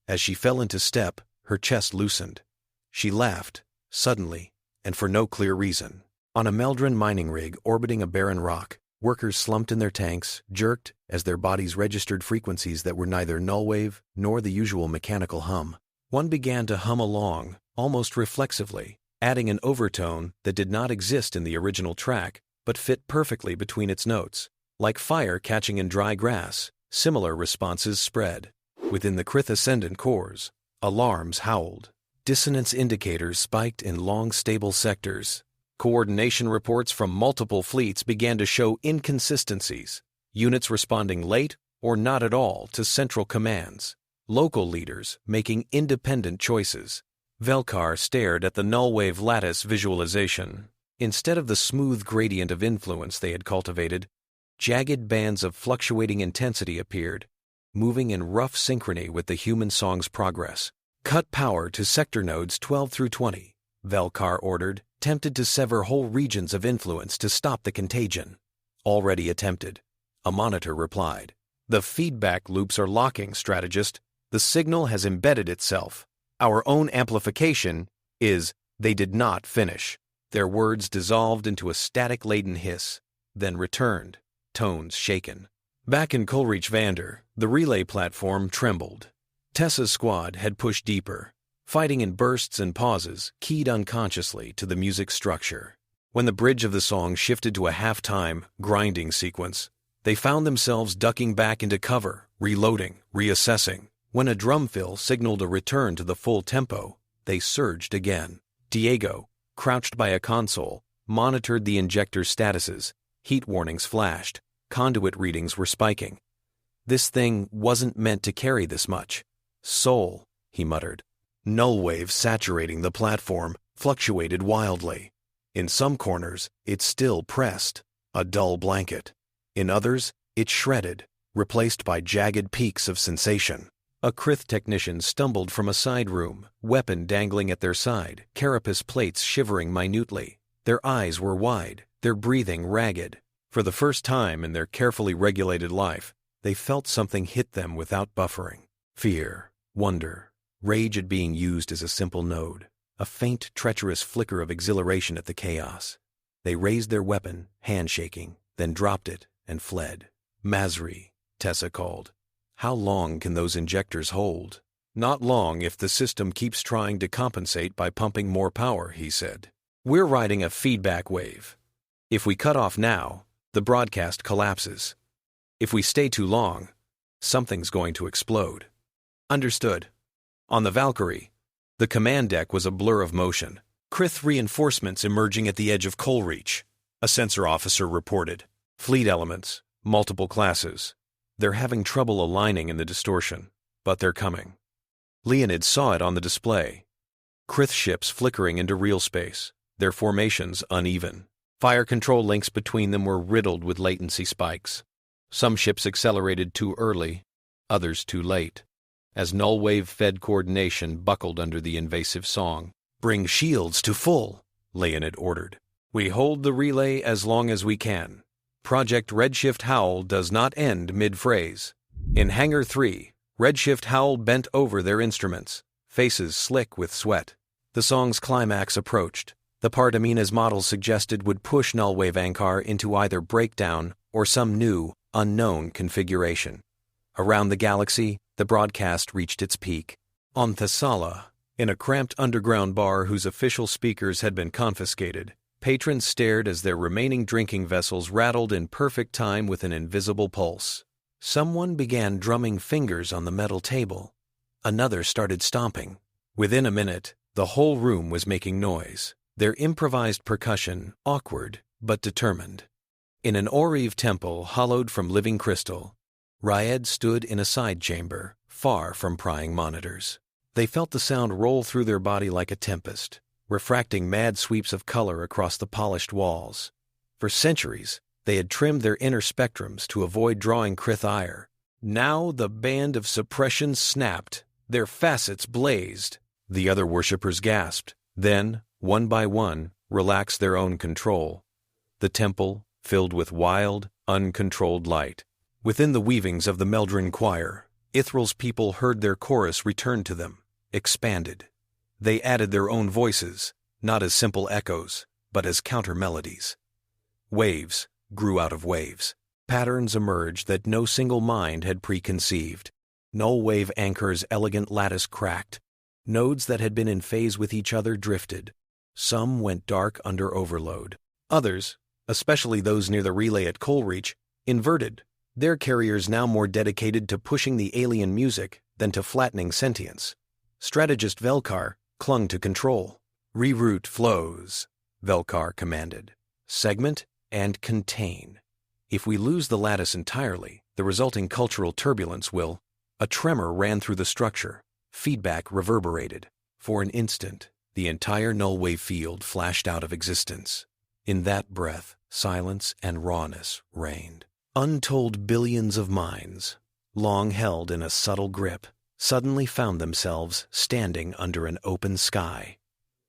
Speaker 1: As she fell into step, her chest loosened. She laughed, suddenly, and for no clear reason. On a Meldrin mining rig orbiting a barren rock, workers slumped in their tanks, jerked as their bodies registered frequencies that were neither nullwave nor the usual mechanical hum. One began to hum along, almost reflexively, adding an overtone that did not exist in the original track, but fit perfectly between its notes. Like fire catching in dry grass, similar responses spread. Within the Kryth Ascendant cores, alarms howled. Dissonance indicators spiked in long, stable sectors. Coordination reports from multiple fleets began to show inconsistencies, units responding late or not at all to central commands. Local leaders making independent choices. Valkyrie stared at the Nullwave lattice visualization. Instead of the smooth gradient of influence they had cultivated, jagged bands of fluctuating intensity appeared, moving in rough synchrony with the human song's progress. "Cut power to sector nodes 12 through 20, Valkyrie ordered, tempted to sever whole regions of influence to stop the contagion. "Already attempted," a monitor replied. "The feedback loops are locking, strategist. The signal has embedded itself. Our own amplification is, they did not finish." Their words dissolved into a static-laden hiss, then returned, tones shaken. Back in Coalreach Vandr, the relay platform trembled. Tessa's squad had pushed deeper, fighting in bursts and pauses, keyed unconsciously to the music's structure. When the bridge of the song shifted to a half-time, grinding sequence, they found themselves ducking back into cover, reloading, reassessing. When a drum fill signaled a return to the full tempo, they surged again. Diego, crouched by a console, monitored the injector statuses. Heat warnings flashed. Conduit readings were spiking. This thing wasn't meant to carry this much. "Soul," he muttered. Nullwave saturating the platform fluctuated wildly. In some corners, it still pressed, a dull blanket. In others, it shredded, replaced by jagged peaks of sensation. A Kryth technician stumbled from a side room, weapon dangling at their side, carapace plates shivering minutely. Their eyes were wide, their breathing ragged. For the first time in their carefully regulated life, they felt something hit them without buffering. Fear, wonder, rage at being used as a simple node, a faint, treacherous flicker of exhilaration at the chaos. They raised their weapon, handshaking, then dropped it and fled. "Masri," Tessa called. "How long can those injectors hold?" "Not long if the system keeps trying to compensate by pumping more power," he said. "We're riding a feedback wave. If we cut off now, the broadcast collapses. If we stay too long, something's going to explode." "Understood." On the Valkyrie, the command deck was a blur of motion. Kryth reinforcements emerging at the edge of Coalreach, a sensor officer reported. Fleet elements, multiple classes. They're having trouble aligning in the distortion, but they're coming. Leonid saw it on the display. Kryth ships flickering into real space, their formations uneven. Fire control links between them were riddled with latency spikes. Some ships accelerated too early, others too late. As Nullwave-fed coordination buckled under the invasive song, "Bring shields to full," Leonid ordered. "We hold the relay as long as we can. Project Redshift Howl does not end mid-phrase." In Hangar 3, Redshift Howl bent over their instruments, faces slick with sweat. The song's climax approached, the part Amina's model suggested would push Nullwave Ankar into either breakdown or some new, unknown configuration. Around the galaxy, the broadcast reached its peak. On Thessala, in a cramped underground bar whose official speakers had been confiscated, patrons stared as their remaining drinking vessels rattled in perfect time with an invisible pulse. Someone began drumming fingers on the metal table. Another started stomping. Within a minute, the whole room was making noise, their improvised percussion awkward but determined. In an Orive temple hollowed from living crystal, Raed stood in a side chamber, far from prying monitors. They felt the sound roll through their body like a tempest, refracting mad sweeps of color across the polished walls. For centuries, they had trimmed their inner spectrums to avoid drawing Kryth ire. Now the band of suppression snapped, their facets blazed. The other worshippers gasped, then, one by one, relaxed their own control. The temple, filled with wild, uncontrolled light. Within the weavings of the Meldrin choir, Ithrel's people heard their chorus return to them, expanded. They added their own voices, not as simple echoes, but as counter-melodies. Waves grew out of waves. Patterns emerged that no single mind had preconceived. Nullwave Ankar's elegant lattice cracked. Nodes that had been in phase with each other drifted. Some went dark under overload. Others, especially those near the relay at Coalreach, inverted, their carriers now more dedicated to pushing the alien music than to flattening sentience. Strategist Velkar clung to control. "Reroute flows," Velkar commanded. "Segment and contain. If we lose the lattice entirely, the resulting cultural turbulence will..." A tremor ran through the structure. Feedback reverberated. For an instant, the entire Nullwave field flashed out of existence. In that breath, silence and rawness reigned. Untold billions of minds, long held in a subtle grip, suddenly found themselves standing under an open sky.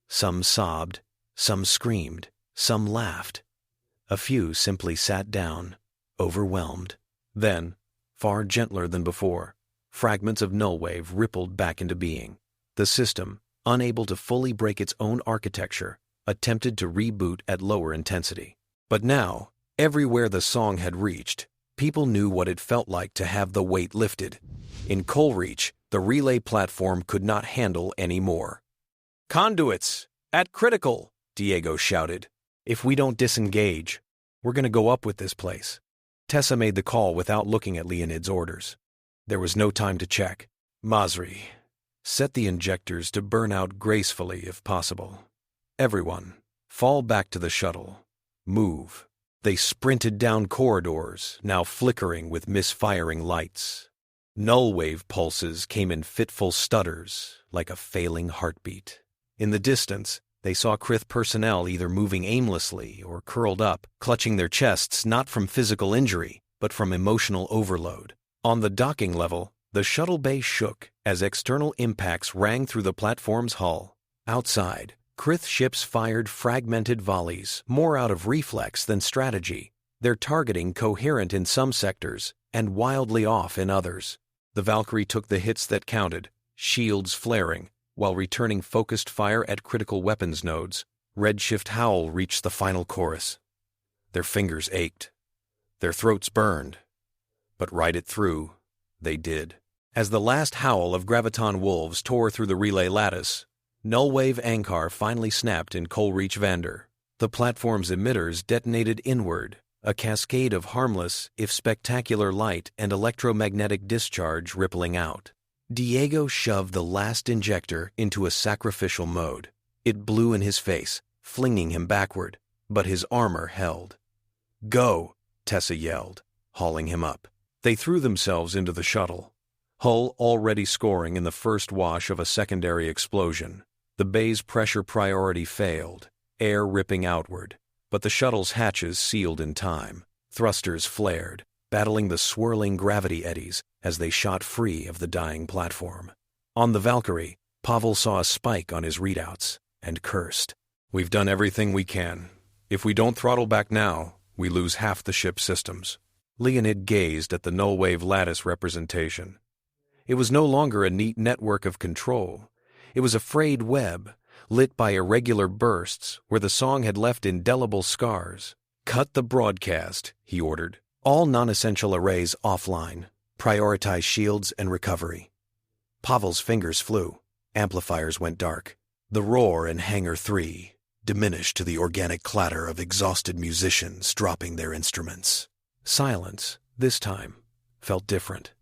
Speaker 1: Some sobbed, some screamed, some laughed. A few simply sat down, overwhelmed. Then, far gentler than before, fragments of Nullwave rippled back into being. The system, unable to fully break its own architecture, attempted to reboot at lower intensity. But now, everywhere the song had reached, people knew what it felt like to have the weight lifted. In Coalreach, the relay platform could not handle any more. "Conduits! At critical!" Diego shouted. "If we don't disengage, we're going to go up with this place." Tessa made the call without looking at Leonid's orders. There was no time to check. "Masri, set the injectors to burn out gracefully if possible. Everyone, fall back to the shuttle. Move." They sprinted down corridors, now flickering with misfiring lights. Nullwave pulses came in fitful stutters, like a failing heartbeat. In the distance, they saw Kryth personnel either moving aimlessly or curled up, clutching their chests not from physical injury, but from emotional overload. On the docking level, the shuttle bay shook as external impacts rang through the platform's hull. Outside, Kryth ships fired fragmented volleys, more out of reflex than strategy, their targeting coherent in some sectors and wildly off in others. The Valkyrie took the hits that counted, shields flaring, while returning focused fire at critical weapons nodes. Redshift Howl reached the final chorus. Their fingers ached. Their throats burned. But ride it through, they did. As the last howl of Graviton Wolves tore through the relay lattice, Nullwave Ankar finally snapped in Coalreach Vandr. The platform's emitters detonated inward, a cascade of harmless, if spectacular light and electromagnetic discharge rippling out. Diego shoved the last injector into a sacrificial mode. It blew in his face, flinging him backward, but his armor held. "Go!" Tessa yelled, hauling him up. They threw themselves into the shuttle, hull already scoring in the first wash of a secondary explosion. The bay's pressure priority failed, air ripping outward, but the shuttle's hatches sealed in time. Thrusters flared, battling the swirling gravity eddies as they shot free of the dying platform. On the Valkyrie, Pavel saw a spike on his readouts and cursed. "We've done everything we can. If we don't throttle back now, we lose half the ship's systems." Leonid gazed at the Nullwave lattice representation. It was no longer a neat network of control. It was a frayed web, lit by irregular bursts where the song had left indelible scars. "Cut the broadcast," he ordered. "All non-essential arrays offline. Prioritize shields and recovery." Pavel's fingers flew. Amplifiers went dark. The roar in Hangar 3 diminished to the organic clatter of exhausted musicians dropping their instruments. Silence, this time, felt different.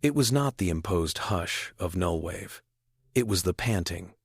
Speaker 1: It was not the imposed hush of Nullwave. It was the panting,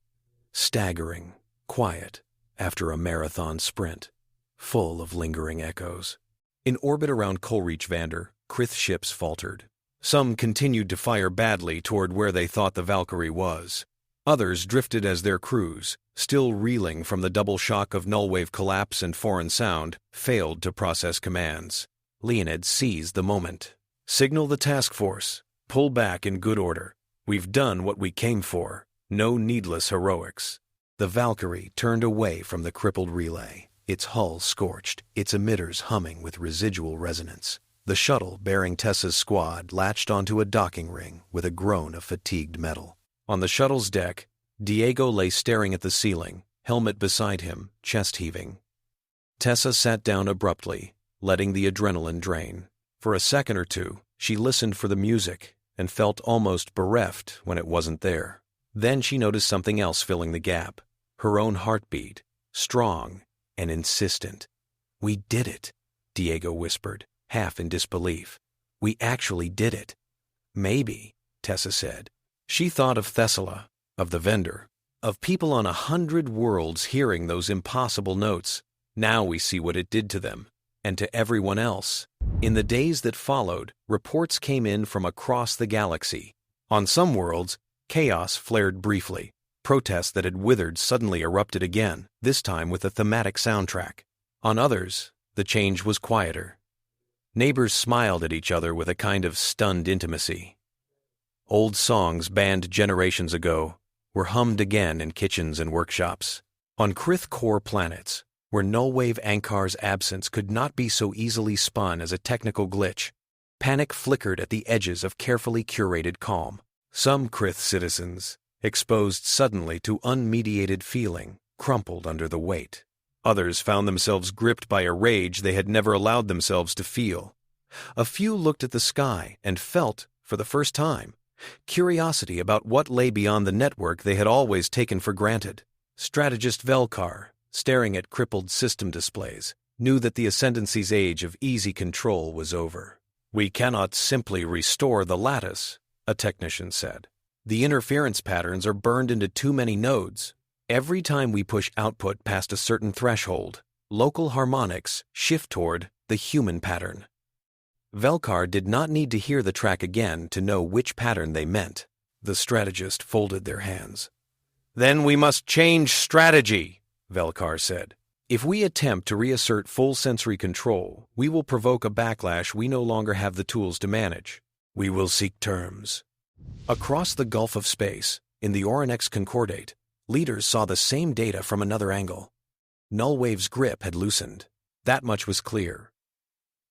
Speaker 1: staggering, quiet after a marathon sprint, full of lingering echoes. In orbit around Coalreach Vandr, Kryth ships faltered. Some continued to fire badly toward where they thought the Valkyrie was. Others drifted as their crews, still reeling from the double shock of Nullwave collapse and foreign sound, failed to process commands. Leonid seized the moment. "Signal the task force. Pull back in good order. We've done what we came for. No needless heroics." The Valkyrie turned away from the crippled relay, its hull scorched, its emitters humming with residual resonance. The shuttle bearing Tessa's squad latched onto a docking ring with a groan of fatigued metal. On the shuttle's deck, Diego lay staring at the ceiling, helmet beside him, chest heaving. Tessa sat down abruptly, letting the adrenaline drain. For a second or two, she listened for the music and felt almost bereft when it wasn't there. Then she noticed something else filling the gap, her own heartbeat, strong and insistent. "We did it," Diego whispered, half in disbelief. "We actually did it." "Maybe," Tessa said. She thought of Thessala, of the vendor, of people on 100 worlds hearing those impossible notes. Now we see what it did to them, and to everyone else. In the days that followed, reports came in from across the galaxy. On some worlds, chaos flared briefly. Protests that had withered suddenly erupted again, this time with a thematic soundtrack. On others, the change was quieter. Neighbors smiled at each other with a kind of stunned intimacy. Old songs banned generations ago were hummed again in kitchens and workshops. On Kryth core planets, where Nullwave Ankar's absence could not be so easily spun as a technical glitch, panic flickered at the edges of carefully curated calm. Some Kryth citizens, exposed suddenly to unmediated feeling, crumpled under the weight. Others found themselves gripped by a rage they had never allowed themselves to feel. A few looked at the sky and felt, for the first time, curiosity about what lay beyond the network they had always taken for granted. Strategist Valkyrie, staring at crippled system displays, knew that the Ascendancy's age of easy control was over. "We cannot simply restore the lattice," a technician said. "The interference patterns are burned into too many nodes. Every time we push output past a certain threshold, local harmonics shift toward the human pattern." Valkyrie did not need to hear the track again to know which pattern they meant. The strategist folded their hands. "Then we must change strategy," Valkyrie said. "If we attempt to reassert full sensory control, we will provoke a backlash we no longer have the tools to manage. We will seek terms." Across the gulf of space, in the Orinex Concordate, leaders saw the same data from another angle. Nullwave's grip had loosened. That much was clear.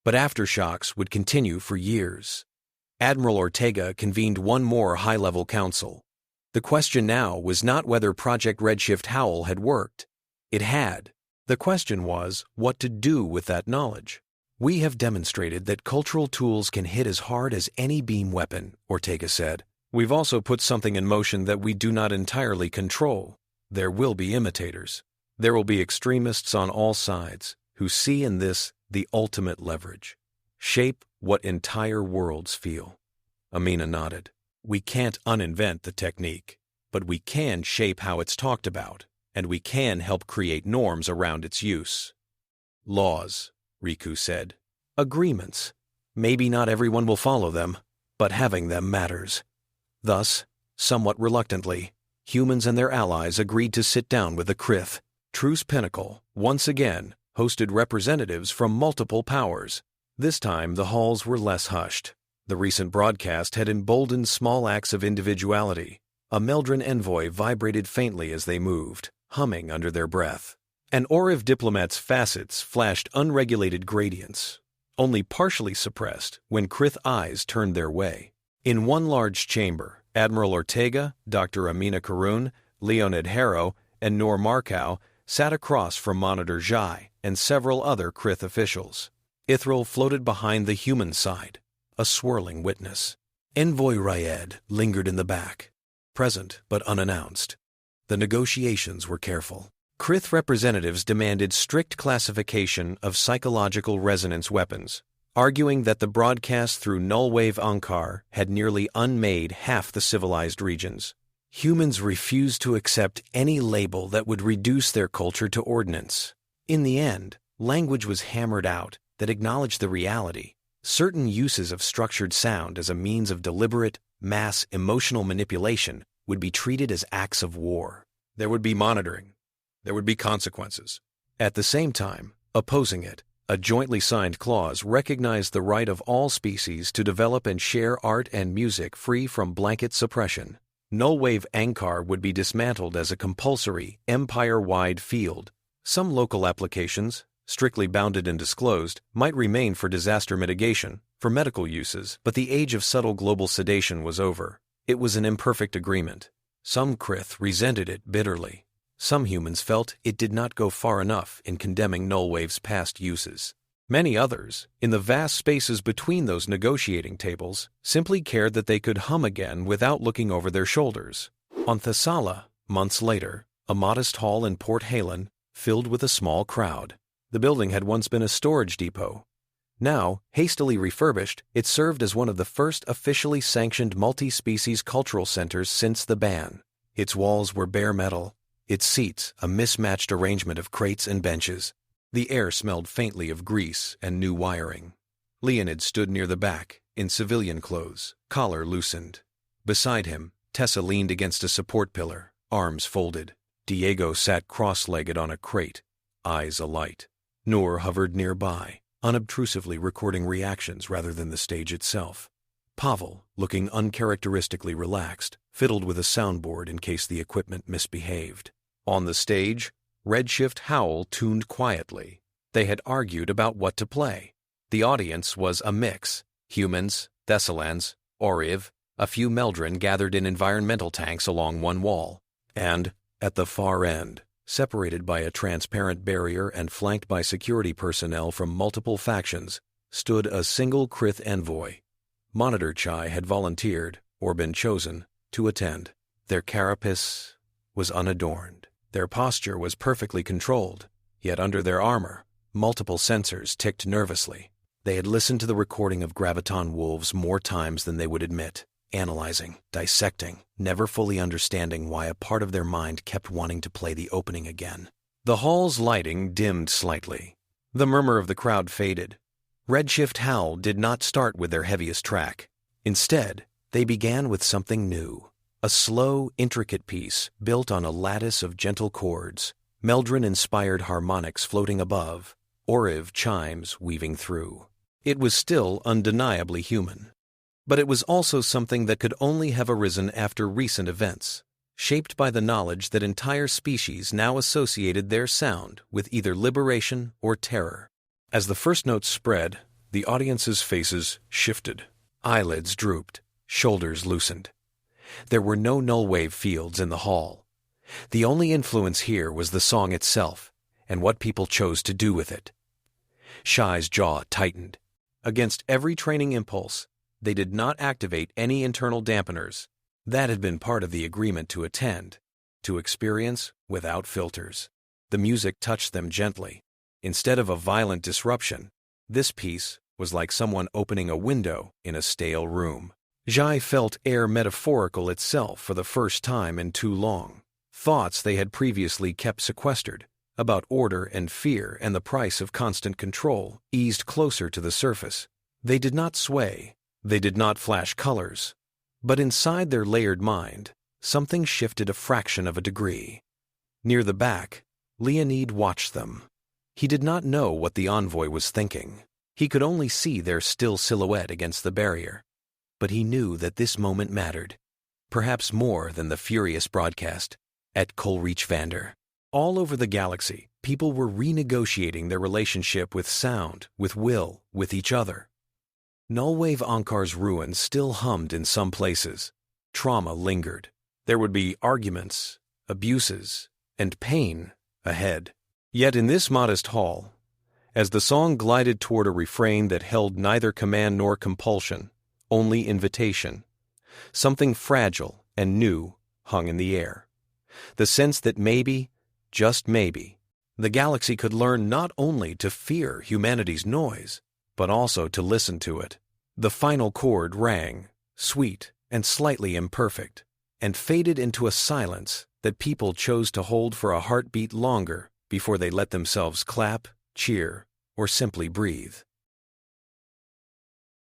Speaker 1: But aftershocks would continue for years. Admiral Ortega convened one more high-level council. The question now was not whether Project Redshift Howl had worked. It had. The question was what to do with that knowledge. "We have demonstrated that cultural tools can hit as hard as any beam weapon," Ortega said. "We've also put something in motion that we do not entirely control. There will be imitators. There will be extremists on all sides who see in this the ultimate leverage. Shape what entire worlds feel." Amina nodded. "We can't uninvent the technique, but we can shape how it's talked about, and we can help create norms around its use." "Laws," Riku said. "Agreements. Maybe not everyone will follow them, but having them matters." Thus, somewhat reluctantly, humans and their allies agreed to sit down with the Kryth. Truce Pinnacle, once again, hosted representatives from multiple powers. This time, the halls were less hushed. The recent broadcast had emboldened small acts of individuality. A Meldrin envoy vibrated faintly as they moved, humming under their breath. An Oriv diplomat's facets flashed unregulated gradients, only partially suppressed when Kryth eyes turned their way. In one large chamber, Admiral Ortega, Dr. Amina Karun, Leonid Harrow, and Noor Markow sat across from Monitor Xhai and several other Kryth officials. Ithrel floated behind the human side, a swirling witness. Envoy Ryed lingered in the back, present but unannounced. The negotiations were careful. Kryth representatives demanded strict classification of psychological resonance weapons, arguing that the broadcast through Nullwave Ankar had nearly unmade half the civilized regions. Humans refused to accept any label that would reduce their culture to ordnance. In the end, language was hammered out that acknowledged the reality. Certain uses of structured sound as a means of deliberate, mass emotional manipulation would be treated as acts of war. There would be monitoring. There would be consequences. At the same time, opposing it, a jointly signed clause recognized the right of all species to develop and share art and music free from blanket suppression. Nullwave Ankar would be dismantled as a compulsory, empire-wide field. Some local applications, strictly bounded and disclosed, might remain for disaster mitigation, for medical uses, but the age of subtle global sedation was over. It was an imperfect agreement. Some Kryth resented it bitterly. Some humans felt it did not go far enough in condemning Nullwave's past uses. Many others, in the vast spaces between those negotiating tables, simply cared that they could hum again without looking over their shoulders. On Thessala, months later, a modest hall in Port Halen filled with a small crowd. The building had once been a storage depot. Now, hastily refurbished, it served as one of the first officially sanctioned multi-species cultural centers since the ban. Its walls were bare metal, its seats a mismatched arrangement of crates and benches. The air smelled faintly of grease and new wiring. Leonid stood near the back, in civilian clothes, collar loosened. Beside him, Tessa leaned against a support pillar, arms folded. Diego sat cross-legged on a crate, eyes alight. Noor hovered nearby, unobtrusively recording reactions rather than the stage itself. Pavel, looking uncharacteristically relaxed, fiddled with a soundboard in case the equipment misbehaved. On the stage, Redshift Howl tuned quietly. They had argued about what to play. The audience was a mix: humans, Thessalans, Oriv, a few Meldrin gathered in environmental tanks along one wall, and, at the far end, separated by a transparent barrier and flanked by security personnel from multiple factions, stood a single Kryth envoy. Monitor Xhai had volunteered, or been chosen, to attend. Their carapace was unadorned. Their posture was perfectly controlled, yet under their armor, multiple sensors ticked nervously. They had listened to the recording of Graviton Wolves more times than they would admit, analyzing, dissecting, never fully understanding why a part of their mind kept wanting to play the opening again. The hall's lighting dimmed slightly. The murmur of the crowd faded. Redshift Howl did not start with their heaviest track. Instead, they began with something new. A slow, intricate piece built on a lattice of gentle chords, Meldrin-inspired harmonics floating above, Oriv chimes weaving through. It was still undeniably human. But it was also something that could only have arisen after recent events, shaped by the knowledge that entire species now associated their sound with either liberation or terror. As the first notes spread, the audience's faces shifted. Eyelids drooped, shoulders loosened. There were no nullwave fields in the hall. The only influence here was the song itself and what people chose to do with it. Xhai's jaw tightened. Against every training impulse, they did not activate any internal dampeners. That had been part of the agreement to attend, to experience without filters. The music touched them gently. Instead of a violent disruption, this piece was like someone opening a window in a stale room. Xhai felt air metaphorical itself for the first time in too long. Thoughts they had previously kept sequestered, about order and fear and the price of constant control, eased closer to the surface. They did not sway, they did not flash colors, but inside their layered mind, something shifted a fraction of a degree. Near the back, Leonid watched them. He did not know what the envoy was thinking. He could only see their still silhouette against the barrier. But he knew that this moment mattered, perhaps more than the furious broadcast at Coalreach Vandr. All over the galaxy, people were renegotiating their relationship with sound, with will, with each other. Nullwave Ankar's ruins still hummed in some places. Trauma lingered. There would be arguments, abuses, and pain ahead. Yet in this modest hall, as the song glided toward a refrain that held neither command nor compulsion, only invitation, something fragile and new hung in the air. The sense that maybe, just maybe, the galaxy could learn not only to fear humanity's noise, but also to listen to it. The final chord rang, sweet and slightly imperfect, and faded into a silence that people chose to hold for a heartbeat longer before they let themselves clap, cheer, or simply breathe.